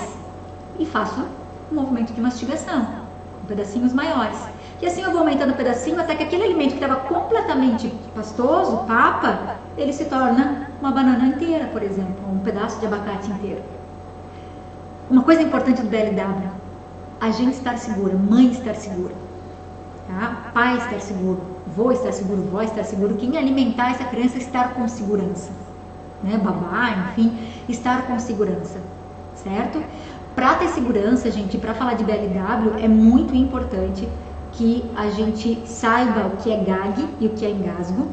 e faço um movimento de mastigação, com pedacinhos maiores. E assim eu vou aumentando o pedacinho até que aquele alimento que estava completamente pastoso, papa, ele se torna uma banana inteira, por exemplo, um pedaço de abacate inteiro. Uma coisa importante do BLW, a gente estar segura, mãe estar segura. Tá? Pai estar seguro, vô estar seguro, vó estar seguro, quem alimentar essa criança estar com segurança, né? Babá, enfim, estar com segurança, certo? Para ter segurança, gente, para falar de BLW, é muito importante que a gente saiba o que é gag e o que é engasgo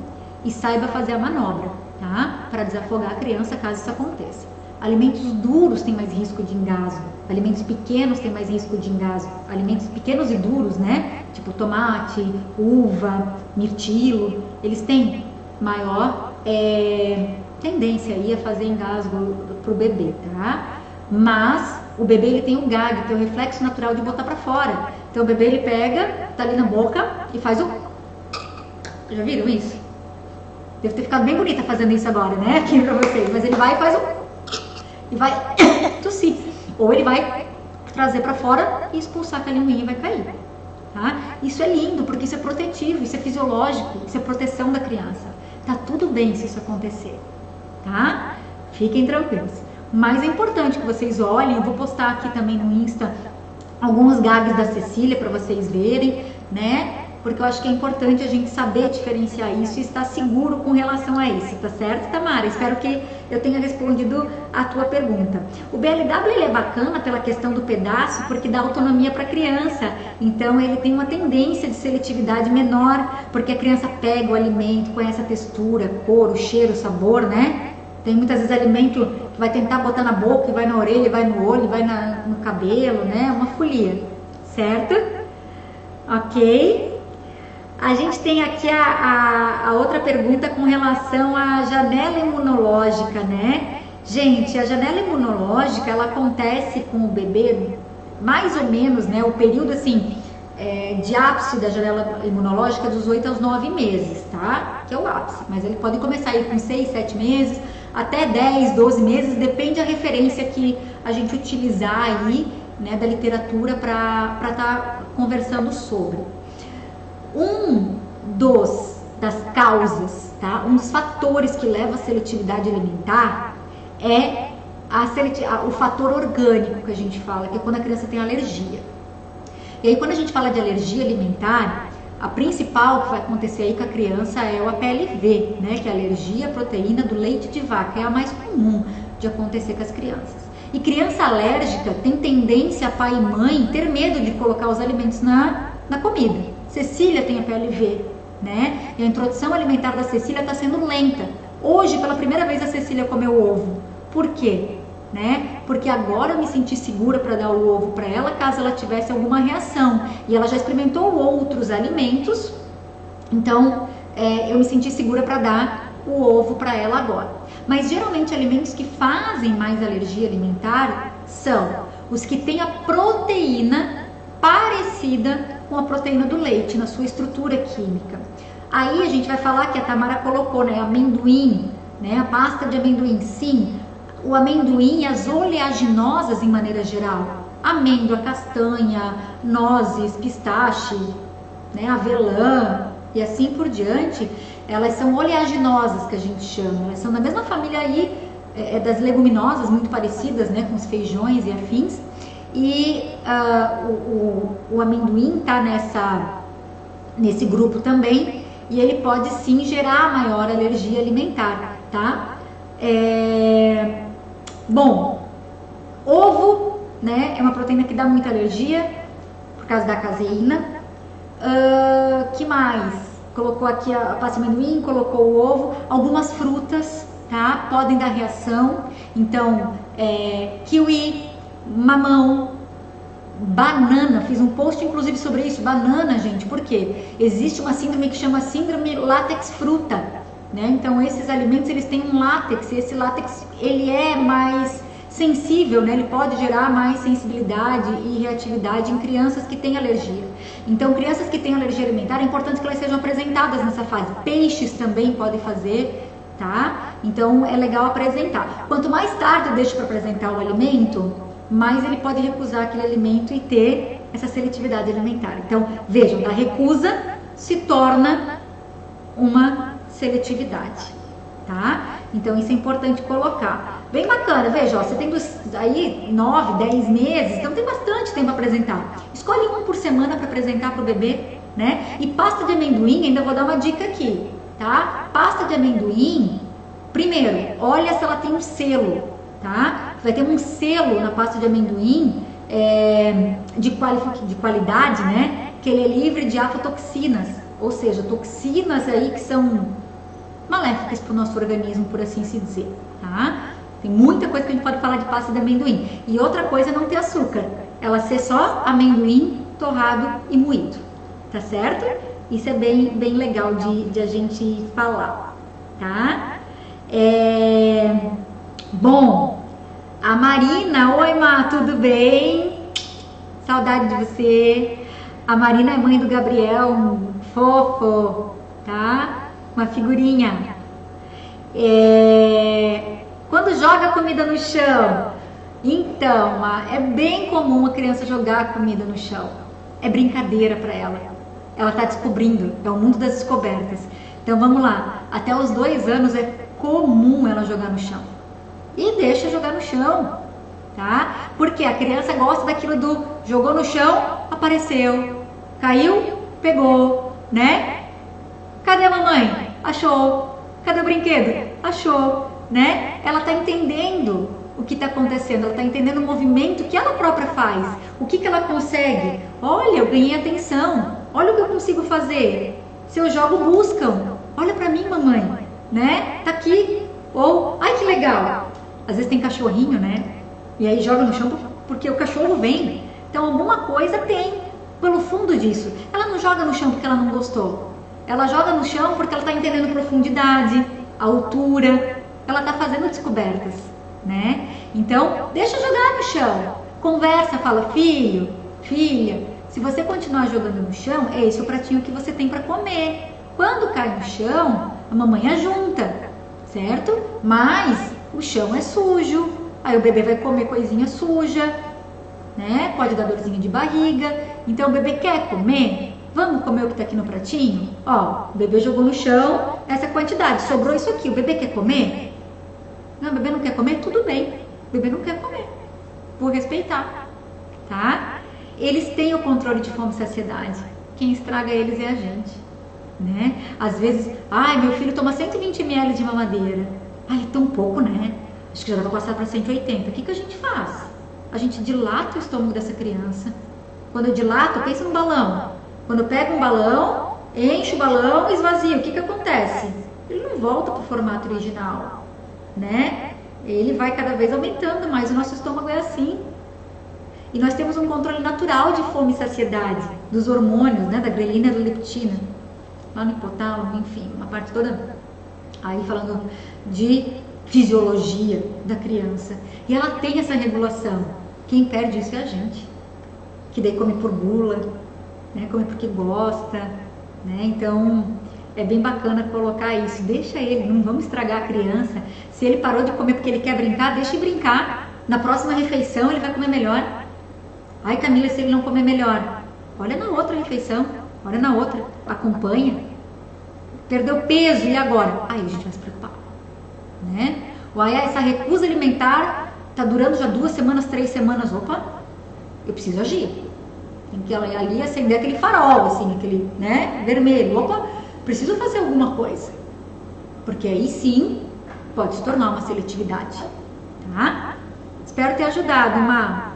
e saiba fazer a manobra, tá? Para desafogar a criança caso isso aconteça. Alimentos duros têm mais risco de engasgo, alimentos pequenos têm mais risco de engasgo, alimentos pequenos e duros, né? Tipo tomate, uva, mirtilo, eles têm maior tendência aí a fazer engasgo pro bebê, tá? Mas o bebê ele tem o gag, que é o reflexo natural de botar para fora. Então o bebê ele pega, tá ali na boca e faz o... Já viram isso? Deve ter ficado bem bonita fazendo isso agora, né? Aqui pra vocês, mas ele vai e faz o... e vai tossir, ou ele vai trazer para fora e expulsar aquela linguinha e vai cair, tá? Isso é lindo, porque isso é protetivo, isso é fisiológico, isso é proteção da criança. Tá tudo bem se isso acontecer, tá? Fiquem tranquilos. Mas é importante que vocês olhem, eu vou postar aqui também no Insta alguns gags da Cecília para vocês verem, né? Porque eu acho que é importante a gente saber diferenciar isso e estar seguro com relação a isso, tá certo, Tamara? Espero que eu tenha respondido a tua pergunta. O BLW ele é bacana pela questão do pedaço, porque dá autonomia para a criança. Então ele tem uma tendência de seletividade menor, porque a criança pega o alimento, conhece a textura, cor, o cheiro, o sabor, né? Tem muitas vezes alimento que vai tentar botar na boca, e vai na orelha, vai no olho, vai no cabelo, né? Uma folia, certo? Ok. A gente tem aqui a outra pergunta com relação à janela imunológica, né? Gente, a janela imunológica, ela acontece com o bebê mais ou menos, né? O período, assim, de ápice da janela imunológica dos 8 aos 9 meses, tá? Que é o ápice. Mas ele pode começar aí com 6, 7 meses, até 10, 12 meses, depende da referência que a gente utilizar aí, né? Da literatura para estar conversando sobre. Das causas, tá? Um dos fatores que leva à seletividade alimentar é o fator orgânico que a gente fala, que é quando a criança tem alergia. E aí quando a gente fala de alergia alimentar, a principal que vai acontecer aí com a criança é o APLV, né? Que é a alergia à proteína do leite de vaca, é a mais comum de acontecer com as crianças. E criança alérgica tem tendência, pai e mãe, ter medo de colocar os alimentos na comida. Cecília tem APLV, né? E a introdução alimentar da Cecília está sendo lenta. Hoje, pela primeira vez, a Cecília comeu ovo. Por quê? Né? Porque agora eu me senti segura para dar o ovo para ela, caso ela tivesse alguma reação. E ela já experimentou outros alimentos, então eu me senti segura para dar o ovo para ela agora. Mas geralmente alimentos que fazem mais alergia alimentar são os que têm a proteína parecida com a proteína do leite na sua estrutura química. Aí a gente vai falar que a Tamara colocou, né, amendoim, né, a pasta de amendoim. Sim, o amendoim e as oleaginosas em maneira geral, amêndoa, castanha, nozes, pistache, né, avelã e assim por diante, elas são oleaginosas, que a gente chama. Elas são da mesma família aí, das leguminosas, muito parecidas, né, com os feijões e afins. E o amendoim está nesse grupo também, e ele pode sim gerar maior alergia alimentar, tá? Bom, ovo, né, é uma proteína que dá muita alergia por causa da caseína. Que mais? Colocou aqui a pasta de amendoim, colocou o ovo. Algumas frutas, tá, podem dar reação. Então, kiwi, mamão, banana. Fiz um post inclusive sobre isso. Banana, gente, por quê? Existe uma síndrome que chama síndrome látex fruta, né? Então esses alimentos, eles têm um látex, e esse látex, ele é mais sensível, né? Ele pode gerar mais sensibilidade e reatividade em crianças que têm alergia. Então, crianças que têm alergia alimentar, é importante que elas sejam apresentadas nessa fase. Peixes também podem fazer, tá? Então é legal apresentar. Quanto mais tarde eu deixo para apresentar o alimento, mais ele pode recusar aquele alimento e ter essa seletividade alimentar. Então, vejam, da recusa se torna uma seletividade, tá? Então, isso é importante colocar. Bem bacana, veja, ó, você tem aí 9, 10 meses, então tem bastante tempo para apresentar. Escolhe um por semana para apresentar para o bebê, né? E pasta de amendoim, ainda vou dar uma dica aqui, tá? Pasta de amendoim, primeiro, olha se ela tem um selo, tá? Vai ter um selo na pasta de amendoim de qualidade, né? Que ele é livre de aflatoxinas, ou seja, toxinas aí que são maléficas para o nosso organismo, por assim se dizer, tá? Tem muita coisa que a gente pode falar de pasta de amendoim. E outra coisa é não ter açúcar, ela ser só amendoim torrado e moído, tá certo? Isso é bem legal de a gente falar, tá? Bom, a Marina, oi Má, tudo bem? Saudade de você. A Marina é mãe do Gabriel, um fofo, tá? Uma figurinha. Quando joga comida no chão, então, é bem comum a criança jogar a comida no chão. É brincadeira para ela. Ela está descobrindo, é o mundo das descobertas. Então vamos lá, até os 2 anos é comum ela jogar no chão. E deixa jogar no chão, tá? Porque a criança gosta daquilo do jogou no chão, apareceu, caiu, pegou, né? Cadê a mamãe? Achou. Cadê o brinquedo? Achou, né? Ela tá entendendo o que está acontecendo, ela está entendendo o movimento que ela própria faz, o que ela consegue. Olha, eu ganhei atenção, olha o que eu consigo fazer. Se eu jogo, buscam. Olha pra mim, mamãe, né? Tá aqui. Ou, ai que legal. Às vezes tem cachorrinho, né? E aí joga no chão porque o cachorro vem. Então alguma coisa tem pelo fundo disso. Ela não joga no chão porque ela não gostou. Ela joga no chão porque ela está entendendo profundidade, altura. Ela está fazendo descobertas, né? Então, deixa jogar no chão. Conversa, fala, filho, filha, se você continuar jogando no chão, é esse o pratinho que você tem para comer. Quando cai no chão, a mamãe ajunta, certo? Mas o chão é sujo, aí o bebê vai comer coisinha suja, né? Pode dar dorzinha de barriga. Então o bebê quer comer? Vamos comer o que está aqui no pratinho? Ó, o bebê jogou no chão essa quantidade, sobrou isso aqui. O bebê quer comer? Não, o bebê não quer comer? Tudo bem, o bebê não quer comer. Vou respeitar, tá? Eles têm o controle de fome e saciedade. Quem estraga eles é a gente, né? Às vezes, ai, meu filho toma 120 ml de mamadeira. Ai, é tão pouco, né? Acho que já vai passar para 180. O que a gente faz? A gente dilata o estômago dessa criança. Quando eu dilato, pensa no balão. Quando eu pego um balão, encho o balão e esvazio. O que acontece? Ele não volta para o formato original, né? Ele vai cada vez aumentando mais. O nosso estômago é assim. E nós temos um controle natural de fome e saciedade, dos hormônios, né? Da grelina e da leptina. lá no hipotálamo, enfim, uma parte toda aí falando de fisiologia da criança. E ela tem essa regulação. Quem perde isso é a gente, que daí come por gula, né? Come porque gosta, né? Então é bem bacana colocar isso. Deixa ele, não vamos estragar a criança. Se ele parou de comer porque ele quer brincar, deixa ele brincar. Na próxima refeição ele vai comer melhor. Ai, Camila, se ele não comer melhor, olha na outra refeição, olha na outra, acompanha. Perdeu peso, e agora? Aí a gente vai se preocupar, né? Ou aí essa recusa alimentar tá durando já 2 semanas, 3 semanas. Opa, eu preciso agir. Tem que ali acender aquele farol, assim, aquele, né, vermelho. Opa, preciso fazer alguma coisa. Porque aí sim pode se tornar uma seletividade, tá? Espero ter ajudado, Má.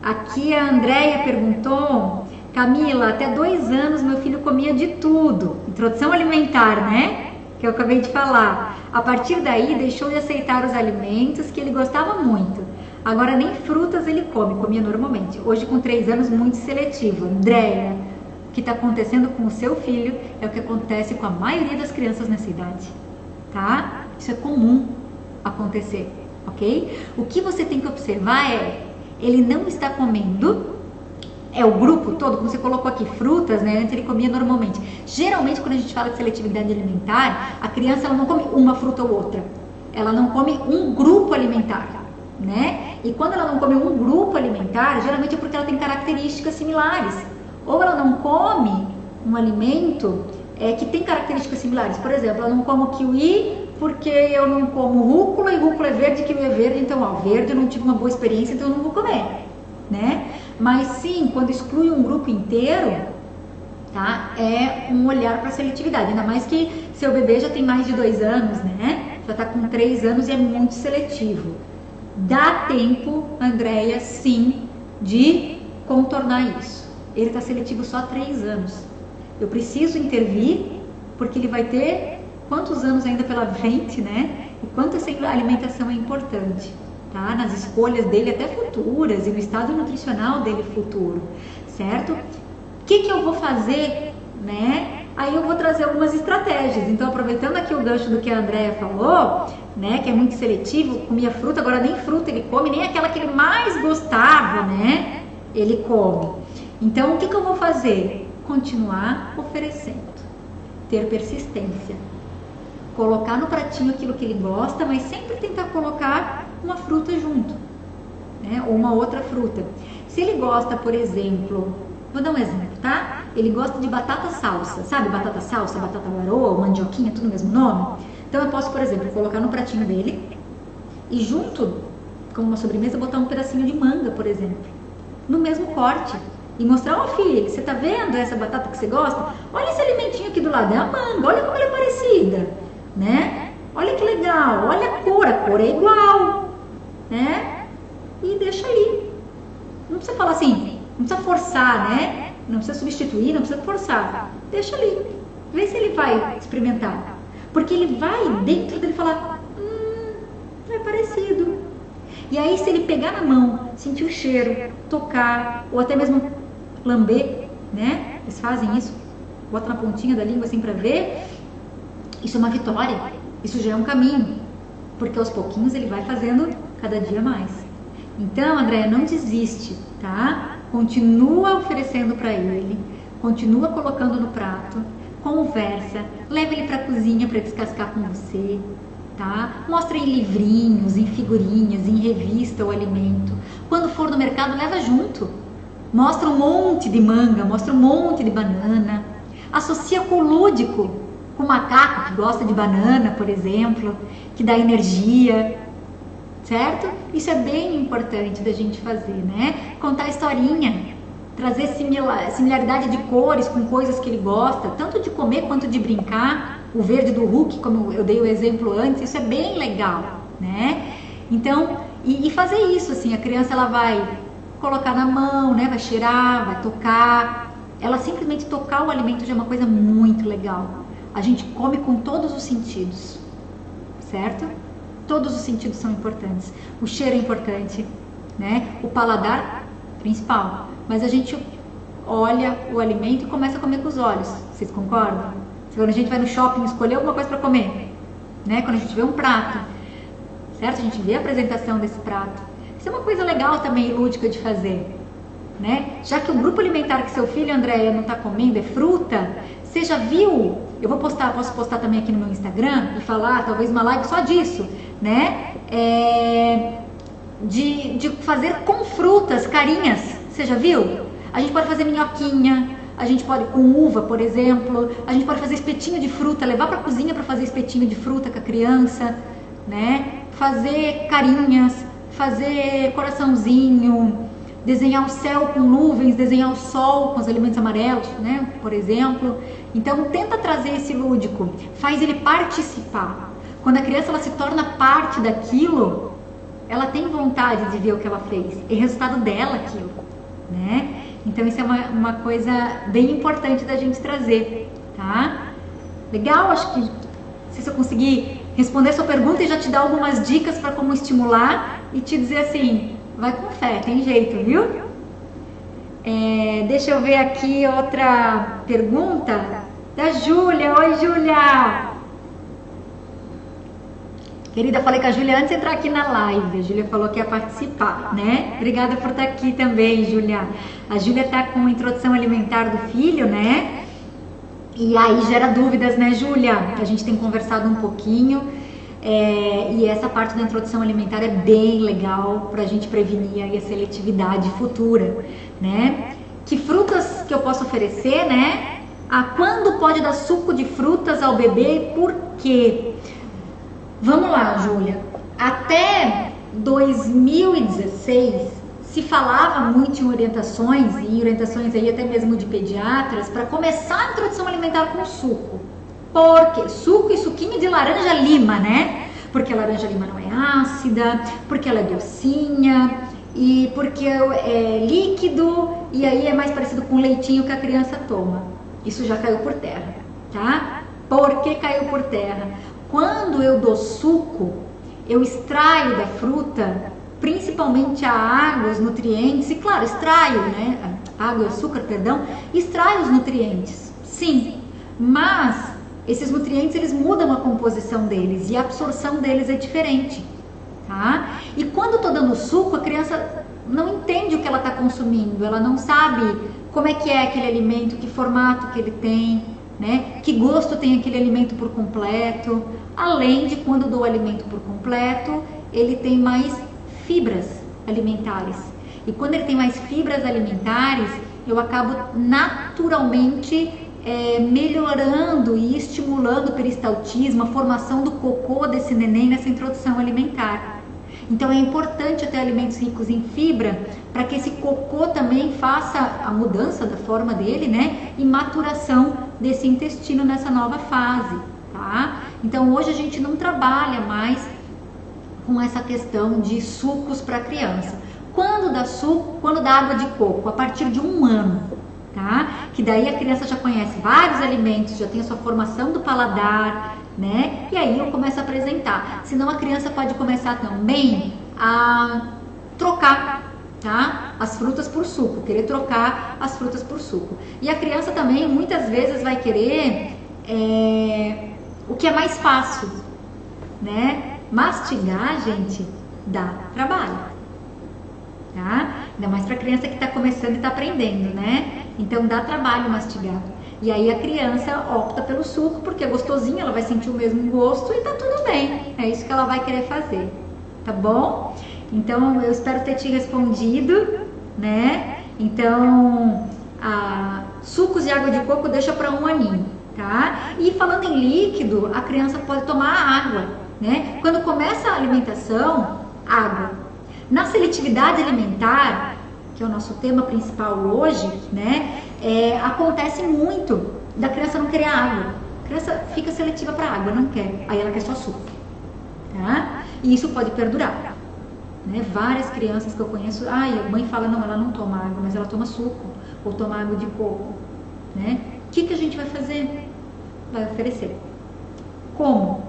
Aqui a Andréia perguntou: Camila, até 2 anos meu filho comia de tudo. Introdução alimentar, né? Que eu acabei de falar. A partir daí deixou de aceitar os alimentos que ele gostava muito. Agora nem frutas ele come, comia normalmente. Hoje com 3 anos, muito seletivo. Andréia, o que está acontecendo com o seu filho é o que acontece com a maioria das crianças nessa idade, tá? Isso é comum acontecer, ok? O que você tem que observar é, ele não está comendo, é o grupo todo, como você colocou aqui, frutas, né? Antes ele comia normalmente. Geralmente quando a gente fala de seletividade alimentar, a criança ela não come uma fruta ou outra, ela não come um grupo alimentar, né? E quando ela não come um grupo alimentar, geralmente é porque ela tem características similares. Ou ela não come um alimento que tem características similares. Por exemplo, eu não como kiwi porque eu não como rúcula, e rúcula é verde, kiwi é verde, então, ó, verde eu não tive uma boa experiência, então eu não vou comer, né? Mas sim, quando exclui um grupo inteiro, tá? É um olhar para a seletividade, ainda mais que seu bebê já tem mais de 2 anos, né? Já tá com 3 anos e é muito seletivo. Dá tempo, Andréia, sim, de contornar isso. Ele está seletivo só há 3 anos. Eu preciso intervir, porque ele vai ter quantos anos ainda pela frente, né? E quanto essa alimentação é importante, tá? Nas escolhas dele até futuras e no estado nutricional dele futuro, certo? O que eu vou fazer, né? Aí eu vou trazer algumas estratégias. Então, aproveitando aqui o gancho do que a Andréia falou, né? Que é muito seletivo, comia fruta, agora nem fruta ele come, nem aquela que ele mais gostava, né? Ele come. Então, o que eu vou fazer? Continuar oferecendo, ter persistência, colocar no pratinho aquilo que ele gosta, mas sempre tentar colocar uma fruta junto, né? Ou uma outra fruta. Se ele gosta, por exemplo, vou dar um exemplo, tá? Ele gosta de batata salsa, sabe? Batata salsa, batata baroa, mandioquinha, tudo no mesmo nome. Então eu posso, por exemplo, colocar no pratinho dele e junto, como uma sobremesa, botar um pedacinho de manga, por exemplo, no mesmo corte. E mostrar, ó, filho, você tá vendo essa batata que você gosta? Olha esse alimentinho aqui do lado, é a manga, olha como ela é parecida, né? Olha que legal, olha a cor é igual, né? E deixa ali. Não precisa falar assim, não precisa forçar, né? Não precisa substituir, não precisa forçar. Deixa ali, vê se ele vai experimentar. Porque ele vai dentro dele falar, é parecido. E aí se ele pegar na mão, sentir o cheiro, tocar, ou até mesmo lamber, né? Eles fazem isso, bota na pontinha da língua assim pra ver. Isso é uma vitória, isso já é um caminho, porque aos pouquinhos ele vai fazendo cada dia mais. Então, Andréia, não desiste, tá? Continua oferecendo para ele, continua colocando no prato, conversa, leva ele para a cozinha para descascar com você, tá? Mostra em livrinhos, em figurinhas, em revista o alimento. Quando for no mercado, leva junto. Mostra um monte de manga, mostra um monte de banana. Associa com o lúdico, com o macaco que gosta de banana, por exemplo, que dá energia, certo? Isso é bem importante da gente fazer, né? Contar historinha, trazer similaridade de cores com coisas que ele gosta, tanto de comer quanto de brincar. O verde do Hulk, como eu dei o exemplo antes, isso é bem legal, né? Então, e fazer isso, assim, a criança ela vai colocar na mão, né? Vai cheirar, vai tocar. Ela simplesmente tocar o alimento já é uma coisa muito legal. A gente come com todos os sentidos, certo? Todos os sentidos são importantes. O cheiro é importante, né? O paladar, principal. Mas a gente olha o alimento e começa a comer com os olhos. Vocês concordam? Quando a gente vai no shopping escolher alguma coisa para comer, né? Quando a gente vê um prato, certo? A gente vê a apresentação desse prato. Isso é uma coisa legal também, lúdica de fazer, né? Já que o grupo alimentar que seu filho, Andréia, não está comendo é fruta, você já viu? Eu vou postar, posso postar também aqui no meu Instagram e falar, talvez uma live só disso, né? De fazer com frutas, carinhas. Você já viu? A gente pode fazer minhoquinha, a gente pode com uva, por exemplo, a gente pode fazer espetinho de fruta, levar para a cozinha para fazer espetinho de fruta com a criança, né? Fazer carinhas, fazer coraçãozinho, desenhar o céu com nuvens, desenhar o sol com os elementos amarelos, né? Por exemplo. Então tenta trazer esse lúdico, faz ele participar. Quando a criança ela se torna parte daquilo, ela tem vontade de ver o que ela fez, é resultado dela aquilo, né? Então isso é uma coisa bem importante da gente trazer, tá? Legal? Acho que se eu conseguir responder sua pergunta e já te dar algumas dicas para como estimular e te dizer assim, vai com fé, tem jeito, viu? Deixa eu ver aqui outra pergunta da Júlia. Oi, Júlia! Querida, falei com a Júlia antes de entrar aqui na live. A Júlia falou que ia participar, né? Obrigada por estar aqui também, Júlia. A Júlia está com a introdução alimentar do filho, né? E aí gera dúvidas, né, Júlia? A gente tem conversado um pouquinho. E essa parte da introdução alimentar é bem legal para a gente prevenir aí a seletividade futura, né? Que frutas que eu posso oferecer, né? Quando pode dar suco de frutas ao bebê e por quê? Vamos lá, Júlia. Até 2016 se falava muito em orientações, aí até mesmo de pediatras, para começar a introdução alimentar com suco. Por quê? Suco e suquinho de laranja lima, né? Porque a laranja lima não é ácida, porque ela é docinha e porque é líquido e aí é mais parecido com o leitinho que a criança toma. Isso já caiu por terra, tá? Por que caiu por terra? Quando eu dou suco, eu extraio da fruta principalmente a água, os nutrientes, e claro, extraio, né? Água e açúcar, perdão, extraio os nutrientes, sim, mas esses nutrientes eles mudam a composição deles e a absorção deles é diferente, tá? E quando eu tô dando suco, a criança não entende o que ela está consumindo, ela não sabe como é que é aquele alimento, que formato que ele tem, né? Que gosto tem aquele alimento por completo, além de quando dou o alimento por completo, ele tem mais fibras alimentares. E quando ele tem mais fibras alimentares, eu acabo naturalmente melhorando e estimulando o peristaltismo, a formação do cocô desse neném nessa introdução alimentar. Então é importante ter alimentos ricos em fibra para que esse cocô também faça a mudança da forma dele, né? E maturação desse intestino nessa nova fase, tá? Então hoje a gente não trabalha mais com essa questão de sucos para criança. Quando dá suco, quando dá água de coco, a partir de 1 ano, tá? Que daí a criança já conhece vários alimentos, já tem a sua formação do paladar, né? E aí eu começo a apresentar. Senão a criança pode começar também a trocar, tá? As frutas por suco, querer trocar as frutas por suco. E a criança também muitas vezes vai querer o que é mais fácil, né? Mastigar, gente, dá trabalho, tá? Ainda mais para criança que está começando e está aprendendo, né? Então dá trabalho mastigar. E aí a criança opta pelo suco porque é gostosinho, ela vai sentir o mesmo gosto e tá tudo bem. É isso que ela vai querer fazer, tá bom? Então eu espero ter te respondido, né? Então, sucos de água de coco deixa para 1 aninho, tá? E falando em líquido, a criança pode tomar água, né? Quando começa a alimentação, água. Na seletividade alimentar, que é o nosso tema principal hoje, né? Acontece muito da criança não querer água. A criança fica seletiva para água, não quer. Aí ela quer só suco, tá? E isso pode perdurar, né? Várias crianças que eu conheço, a mãe fala, não, ela não toma água, mas ela toma suco ou toma água de coco, né? O que a gente vai fazer? Vai oferecer. Como?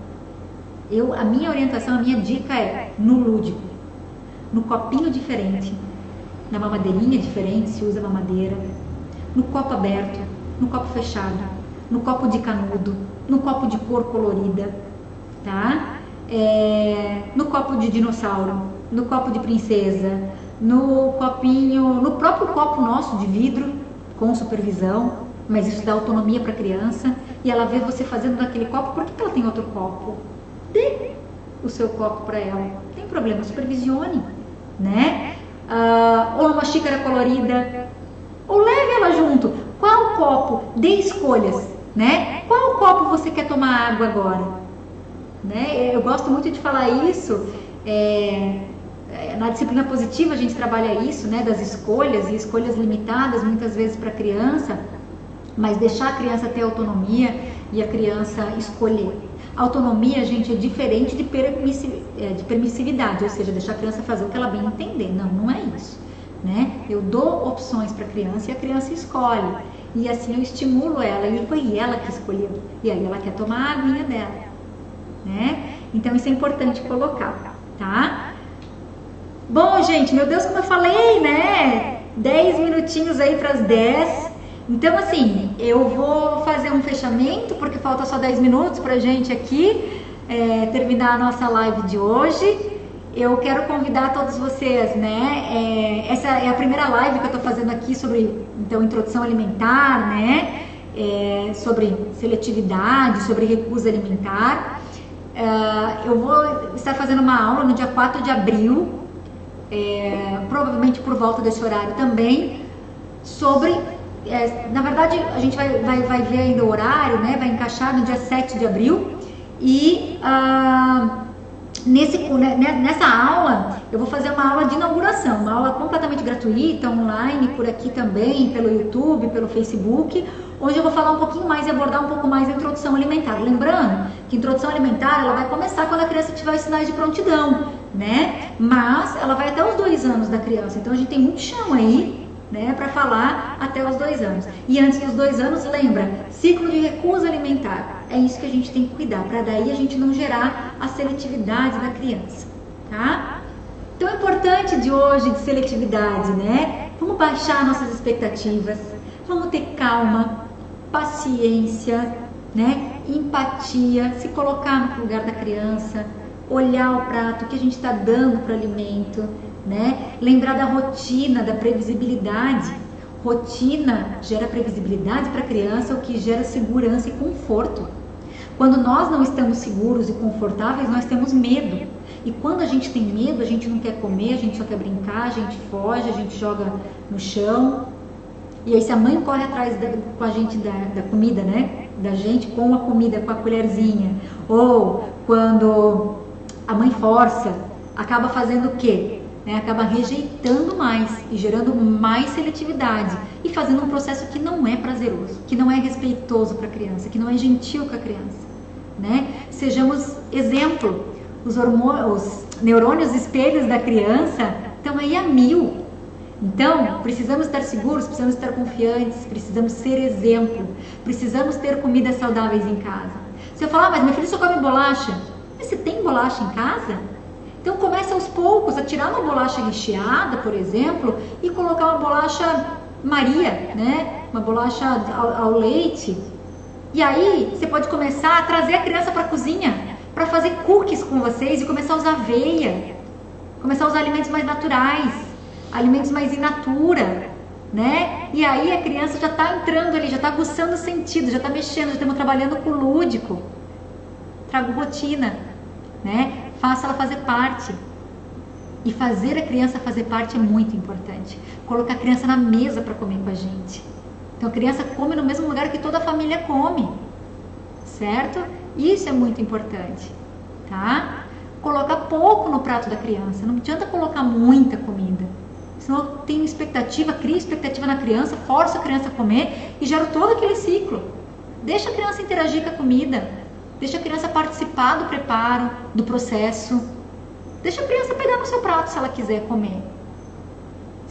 A minha orientação, a minha dica é no lúdico, no copinho diferente, na mamadeirinha diferente, se usa mamadeira, no copo aberto, no copo fechado, no copo de canudo, no copo de cor colorida, tá? No copo de dinossauro, no copo de princesa, no copinho, no próprio copo nosso de vidro, com supervisão, mas isso dá autonomia para a criança, e ela vê você fazendo naquele copo. Por que ela tem outro copo? Dê o seu copo para ela, não tem problema, supervisione, né? Ou numa xícara colorida, ou leve ela junto. Qual copo? Dê escolhas, né? Qual copo você quer tomar água agora? Né? Eu gosto muito de falar isso. Na disciplina positiva a gente trabalha isso, né? Das escolhas, e escolhas limitadas muitas vezes para a criança, mas deixar a criança ter autonomia e a criança escolher. Autonomia, gente, é diferente de permissividade, ou seja, deixar a criança fazer o que ela bem entender. Não, não é isso, né? Eu dou opções para a criança e a criança escolhe. E assim eu estimulo ela, e foi ela que escolheu. E aí ela quer tomar a aguinha dela, né? Então isso é importante colocar, tá? Bom, gente, meu Deus, como eu falei, né? 10 minutinhos aí para as 10. Então, assim, eu vou fazer um fechamento, porque falta só 10 minutos pra gente aqui terminar a nossa live de hoje. Eu quero convidar todos vocês, né? Essa é a primeira live que eu tô fazendo aqui sobre, então, introdução alimentar, né? Sobre seletividade, sobre recusa alimentar. Eu vou estar fazendo uma aula no dia 4 de abril, provavelmente por volta desse horário também, sobre... na verdade, a gente vai ver ainda o horário, né? Vai encaixar no dia 7 de abril. E nessa aula, eu vou fazer uma aula de inauguração, uma aula completamente gratuita, online, por aqui também, pelo YouTube, pelo Facebook, onde eu vou falar um pouquinho mais e abordar um pouco mais a introdução alimentar. Lembrando que a introdução alimentar, ela vai começar quando a criança tiver os sinais de prontidão, né? Mas ela vai até os 2 anos da criança, então a gente tem muito chão aí, né, para falar até os 2 anos. E antes dos 2 anos, lembra, ciclo de recusa alimentar. É isso que a gente tem que cuidar, para daí a gente não gerar a seletividade da criança, tá? Então, o importante de hoje de seletividade, né? Vamos baixar nossas expectativas, vamos ter calma, paciência, né? Empatia, se colocar no lugar da criança, olhar o prato que a gente está dando para o alimento, né? Lembrar da rotina, da previsibilidade. Rotina gera previsibilidade para a criança, o que gera segurança e conforto. Quando nós não estamos seguros e confortáveis, nós temos medo. E quando a gente tem medo, a gente não quer comer, a gente só quer brincar, a gente foge, a gente joga no chão. E aí se a mãe corre atrás com a gente da comida, né? Da gente com a comida, com a colherzinha. Ou quando a mãe força, acaba fazendo o quê? Acaba rejeitando mais e gerando mais seletividade e fazendo um processo que não é prazeroso, que não é respeitoso para a criança, que não é gentil com a criança, né? Sejamos exemplo. Os neurônios espelhos da criança estão aí a 1000. Então, precisamos estar seguros, precisamos estar confiantes, precisamos ser exemplo, precisamos ter comidas saudáveis em casa. Se eu falar, mas meu filho só come bolacha, mas você tem bolacha em casa? Então começa aos poucos a tirar uma bolacha recheada, por exemplo, e colocar uma bolacha Maria, né? Uma bolacha ao leite. E aí você pode começar a trazer a criança para a cozinha, para fazer cookies com vocês e começar a usar aveia, começar a usar alimentos mais naturais, alimentos mais in natura, né? E aí a criança já está entrando ali, já está aguçando o sentido, já está mexendo, já estamos trabalhando com o lúdico. Trago rotina, né? Faça ela fazer parte. E fazer a criança fazer parte é muito importante. Colocar a criança na mesa para comer com a gente. Então a criança come no mesmo lugar que toda a família come, certo? Isso é muito importante, tá? Colocar pouco no prato da criança. Não adianta colocar muita comida. Senão eu tenho expectativa, crio expectativa na criança, forço a criança a comer e gero todo aquele ciclo. Deixa a criança interagir com a comida. Deixa a criança participar do preparo, do processo. Deixa a criança pegar no seu prato se ela quiser comer.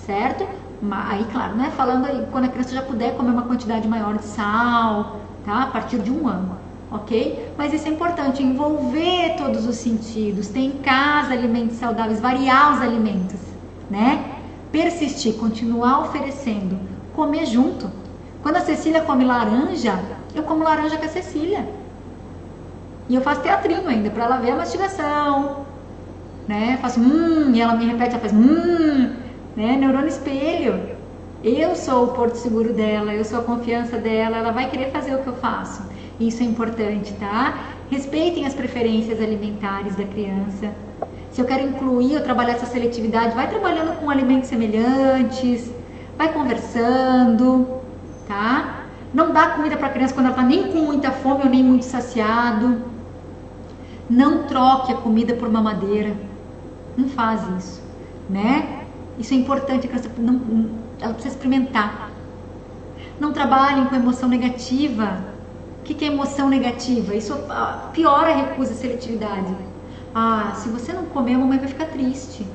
Certo? Aí, claro, né? Falando aí, quando a criança já puder comer uma quantidade maior de sal, tá? A partir de 1 ano, ok? Mas isso é importante, envolver todos os sentidos, ter em casa alimentos saudáveis, variar os alimentos, né? Persistir, continuar oferecendo, comer junto. Quando a Cecília come laranja, eu como laranja com a Cecília. E eu faço teatrinho ainda, para ela ver a mastigação, né? Faço e ela me repete, ela faz né? Neurônio espelho. Eu sou o porto seguro dela, eu sou a confiança dela, ela vai querer fazer o que eu faço. Isso é importante, tá? Respeitem as preferências alimentares da criança. Se eu quero incluir ou trabalhar essa seletividade, vai trabalhando com alimentos semelhantes, vai conversando, tá? Não dá comida para a criança quando ela tá nem com muita fome ou nem muito saciado. Não troque a comida por mamadeira. Não faz isso, né? Isso é importante, a criança ela precisa experimentar. Não trabalhem com emoção negativa. O que é emoção negativa? Isso piora a recusa, a seletividade. Se você não comer, a mamãe vai ficar triste.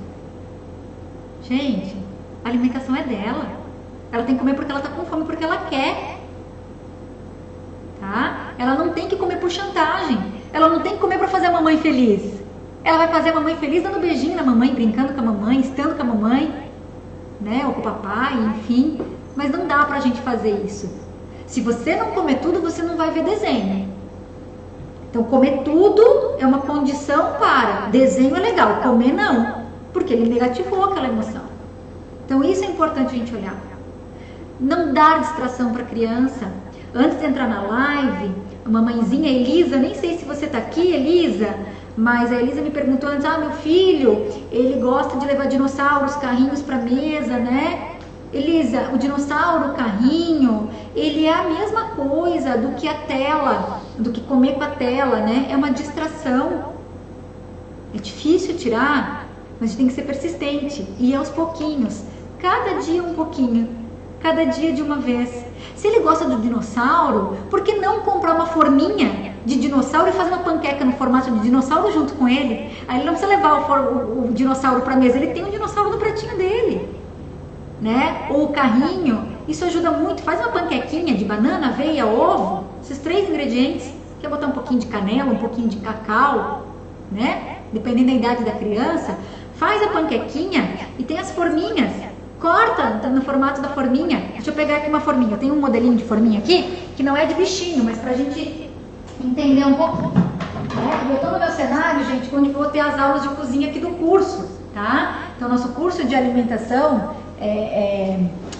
Gente, a alimentação é dela. Ela tem que comer porque ela está com fome, porque ela quer. Tá? Ela não tem que comer por chantagem. Ela não tem que comer para fazer a mamãe feliz. Ela vai fazer a mamãe feliz dando beijinho na mamãe, brincando com a mamãe, estando com a mamãe, né? Ou com o papai, enfim. Mas não dá pra gente fazer isso. Se você não comer tudo, você não vai ver desenho. Então, comer tudo é uma condição para. Desenho é legal, comer não. Porque ele negativou aquela emoção. Então, isso é importante a gente olhar. Não dar distração para a criança. Antes de entrar na live, a mamãezinha Elisa, nem sei se você está aqui, Elisa, mas a Elisa me perguntou antes, meu filho, ele gosta de levar dinossauros, carrinhos para mesa, né? Elisa, o dinossauro, o carrinho, ele é a mesma coisa do que a tela, do que comer com a tela, né? É uma distração. É difícil tirar, mas a gente tem que ser persistente e aos pouquinhos, cada dia um pouquinho, cada dia de uma vez. Se ele gosta do dinossauro, por que não comprar uma forminha de dinossauro e fazer uma panqueca no formato de dinossauro junto com ele? Aí ele não precisa levar o dinossauro para a mesa, ele tem um dinossauro no pratinho dele, né? Ou o carrinho, isso ajuda muito. Faz uma panquequinha de banana, aveia, ovo, esses 3 ingredientes. Quer botar um pouquinho de canela, um pouquinho de cacau, né? Dependendo da idade da criança, faz a panquequinha e tem as forminhas. Corta no formato da forminha. Deixa eu pegar aqui uma forminha. Eu tenho um modelinho de forminha aqui, que não é de bichinho, mas pra gente entender um pouco. Eu tô no meu cenário, gente, onde vou ter as aulas de cozinha aqui do curso, tá? Então, nosso curso de alimentação,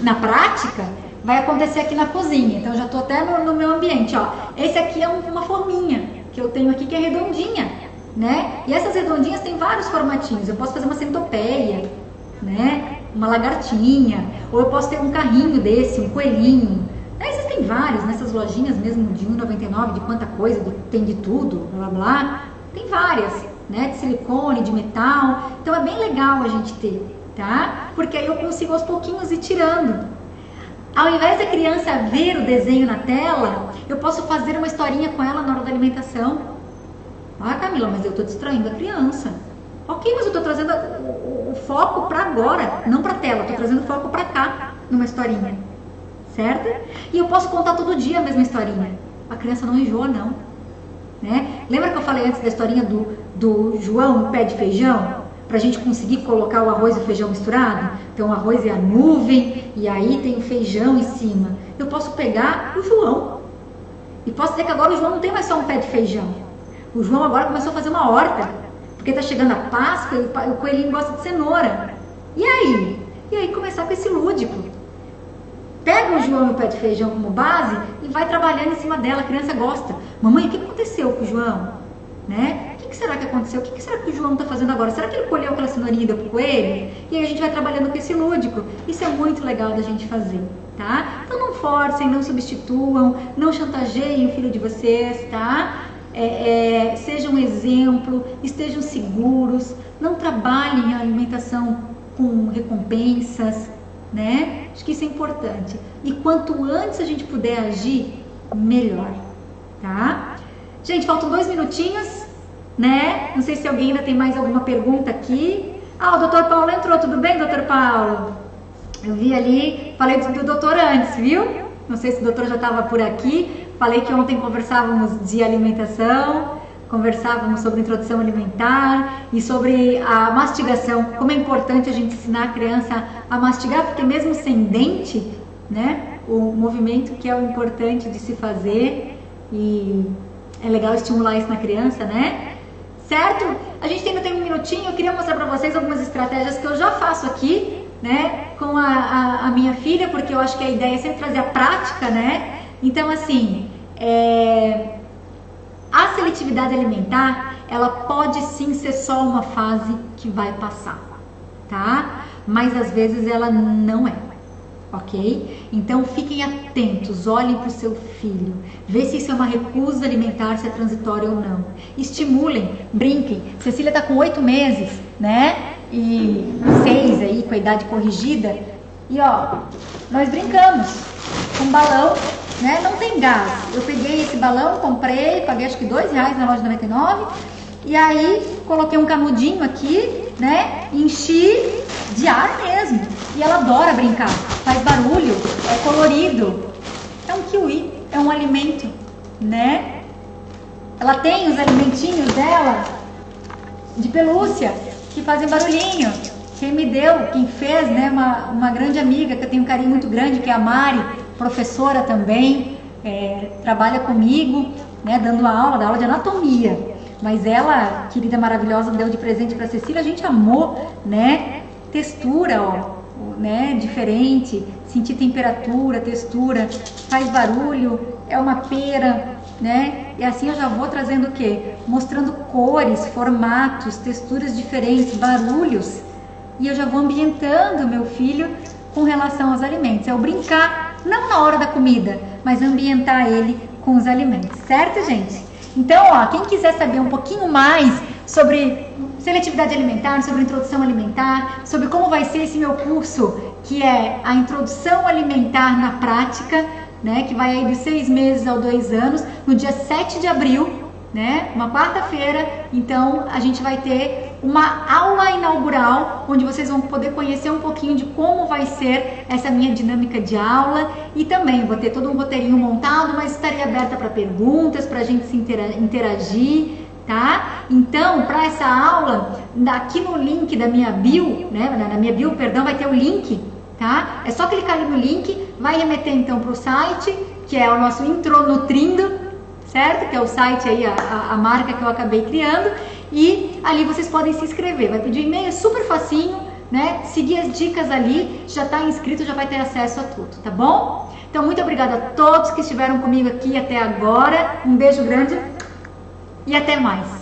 na prática, vai acontecer aqui na cozinha. Então, eu já tô até no meu ambiente, ó. Esse aqui é uma forminha que eu tenho aqui, que é redondinha, né? E essas redondinhas tem vários formatinhos. Eu posso fazer uma centopeia, né? Uma lagartinha, ou eu posso ter um carrinho desse, um coelhinho. Existem vários, nessas lojinhas mesmo de R$1,99, de quanta coisa, tem de tudo, blá blá blá. Tem várias, né? De silicone, de metal. Então é bem legal a gente ter, tá? Porque aí eu consigo aos pouquinhos ir tirando. Ao invés da criança ver o desenho na tela, eu posso fazer uma historinha com ela na hora da alimentação. Camila, mas eu tô distraindo a criança. Ok, mas eu tô trazendo o foco para agora, não para tela, eu tô trazendo o foco para cá, numa historinha, certo? E eu posso contar todo dia a mesma historinha. A criança não enjoa, não, né? Lembra que eu falei antes da historinha do João, o pé de feijão? Pra gente conseguir colocar o arroz e o feijão misturado? Então o arroz é a nuvem e aí tem o feijão em cima. Eu posso pegar o João e posso dizer que agora o João não tem mais só um pé de feijão. O João agora começou a fazer uma horta. Porque tá chegando a Páscoa e o coelhinho gosta de cenoura. E aí? E aí começar com esse lúdico. Pega o João e o pé de feijão como base e vai trabalhando em cima dela. A criança gosta. Mamãe, o que aconteceu com o João? Né? O que será que aconteceu? O que será que o João tá fazendo agora? Será que ele colheu aquela cenourinha e deu pro coelho? E aí a gente vai trabalhando com esse lúdico. Isso é muito legal da gente fazer, tá? Então não forcem, não substituam, não chantageiem o filho de vocês, tá? Sejam um exemplo, estejam seguros, não trabalhem a alimentação com recompensas, né? Acho que isso é importante. E quanto antes a gente puder agir, melhor, tá? Gente, faltam 2 minutinhos, né? Não sei se alguém ainda tem mais alguma pergunta aqui. O doutor Paulo entrou, tudo bem, doutor Paulo? Eu vi ali, falei do doutor antes, viu? Não sei se o doutor já estava por aqui. Falei que ontem conversávamos de alimentação, conversávamos sobre introdução alimentar e sobre a mastigação, como é importante a gente ensinar a criança a mastigar, porque mesmo sem dente, né, O movimento que é o importante de se fazer e é legal estimular isso na criança, né? Certo? A gente ainda tem um minutinho, eu queria mostrar pra vocês algumas estratégias que eu já faço aqui, né? Com a minha filha, porque eu acho que a ideia é sempre trazer a prática, né? Então, assim, a seletividade alimentar, ela pode sim ser só uma fase que vai passar, tá? Mas às vezes ela não é, ok? Então fiquem atentos, olhem para o seu filho, vê se isso é uma recusa alimentar, se é transitória ou não. Estimulem, brinquem. Cecília está com 8 meses, né? E 6 aí, com a idade corrigida. E ó, nós brincamos com balão, né? Não tem gás. Eu peguei esse balão, comprei, paguei acho que R$2 na loja 99. E aí coloquei um canudinho aqui, né? Enchi de ar mesmo. E ela adora brincar, faz barulho, é colorido. É um kiwi, é um alimento, né? Ela tem os alimentinhos dela de pelúcia que fazem barulhinho. Quem me deu, quem fez, né? Uma grande amiga que eu tenho um carinho muito grande, que é a Mari, professora também, trabalha comigo, né? Dando aula de anatomia. Mas ela, querida, maravilhosa, deu de presente para Cecília, a gente amou, né? Textura, ó, né? Diferente, sentir temperatura, textura, faz barulho, é uma pera, né? E assim eu já vou trazendo o quê? Mostrando cores, formatos, texturas diferentes, barulhos, e eu já vou ambientando o meu filho com relação aos alimentos. É o brincar, não na hora da comida, mas ambientar ele com os alimentos, certo, gente? Então, ó, quem quiser saber um pouquinho mais sobre seletividade alimentar, sobre introdução alimentar, sobre como vai ser esse meu curso, que é a introdução alimentar na prática, né, que vai aí de 6 meses a 2 anos, no dia 7 de abril, né, uma quarta-feira. Então a gente vai ter uma aula inaugural, onde vocês vão poder conhecer um pouquinho de como vai ser essa minha dinâmica de aula, e também vou ter todo um roteirinho montado, mas estarei aberta para perguntas, para a gente se interagir, tá? Então, para essa aula, aqui no link da minha bio, né, na minha bio, perdão, vai ter o link, tá? É só clicar ali no link, vai remeter então para o site, que é o nosso Intronutrindo, certo? Que é o site aí, a marca que eu acabei criando, e ali vocês podem se inscrever, vai pedir e-mail, é super facinho, né? Seguir as dicas ali, já está inscrito, já vai ter acesso a tudo, tá bom? Então, muito obrigada a todos que estiveram comigo aqui até agora, um beijo grande e até mais!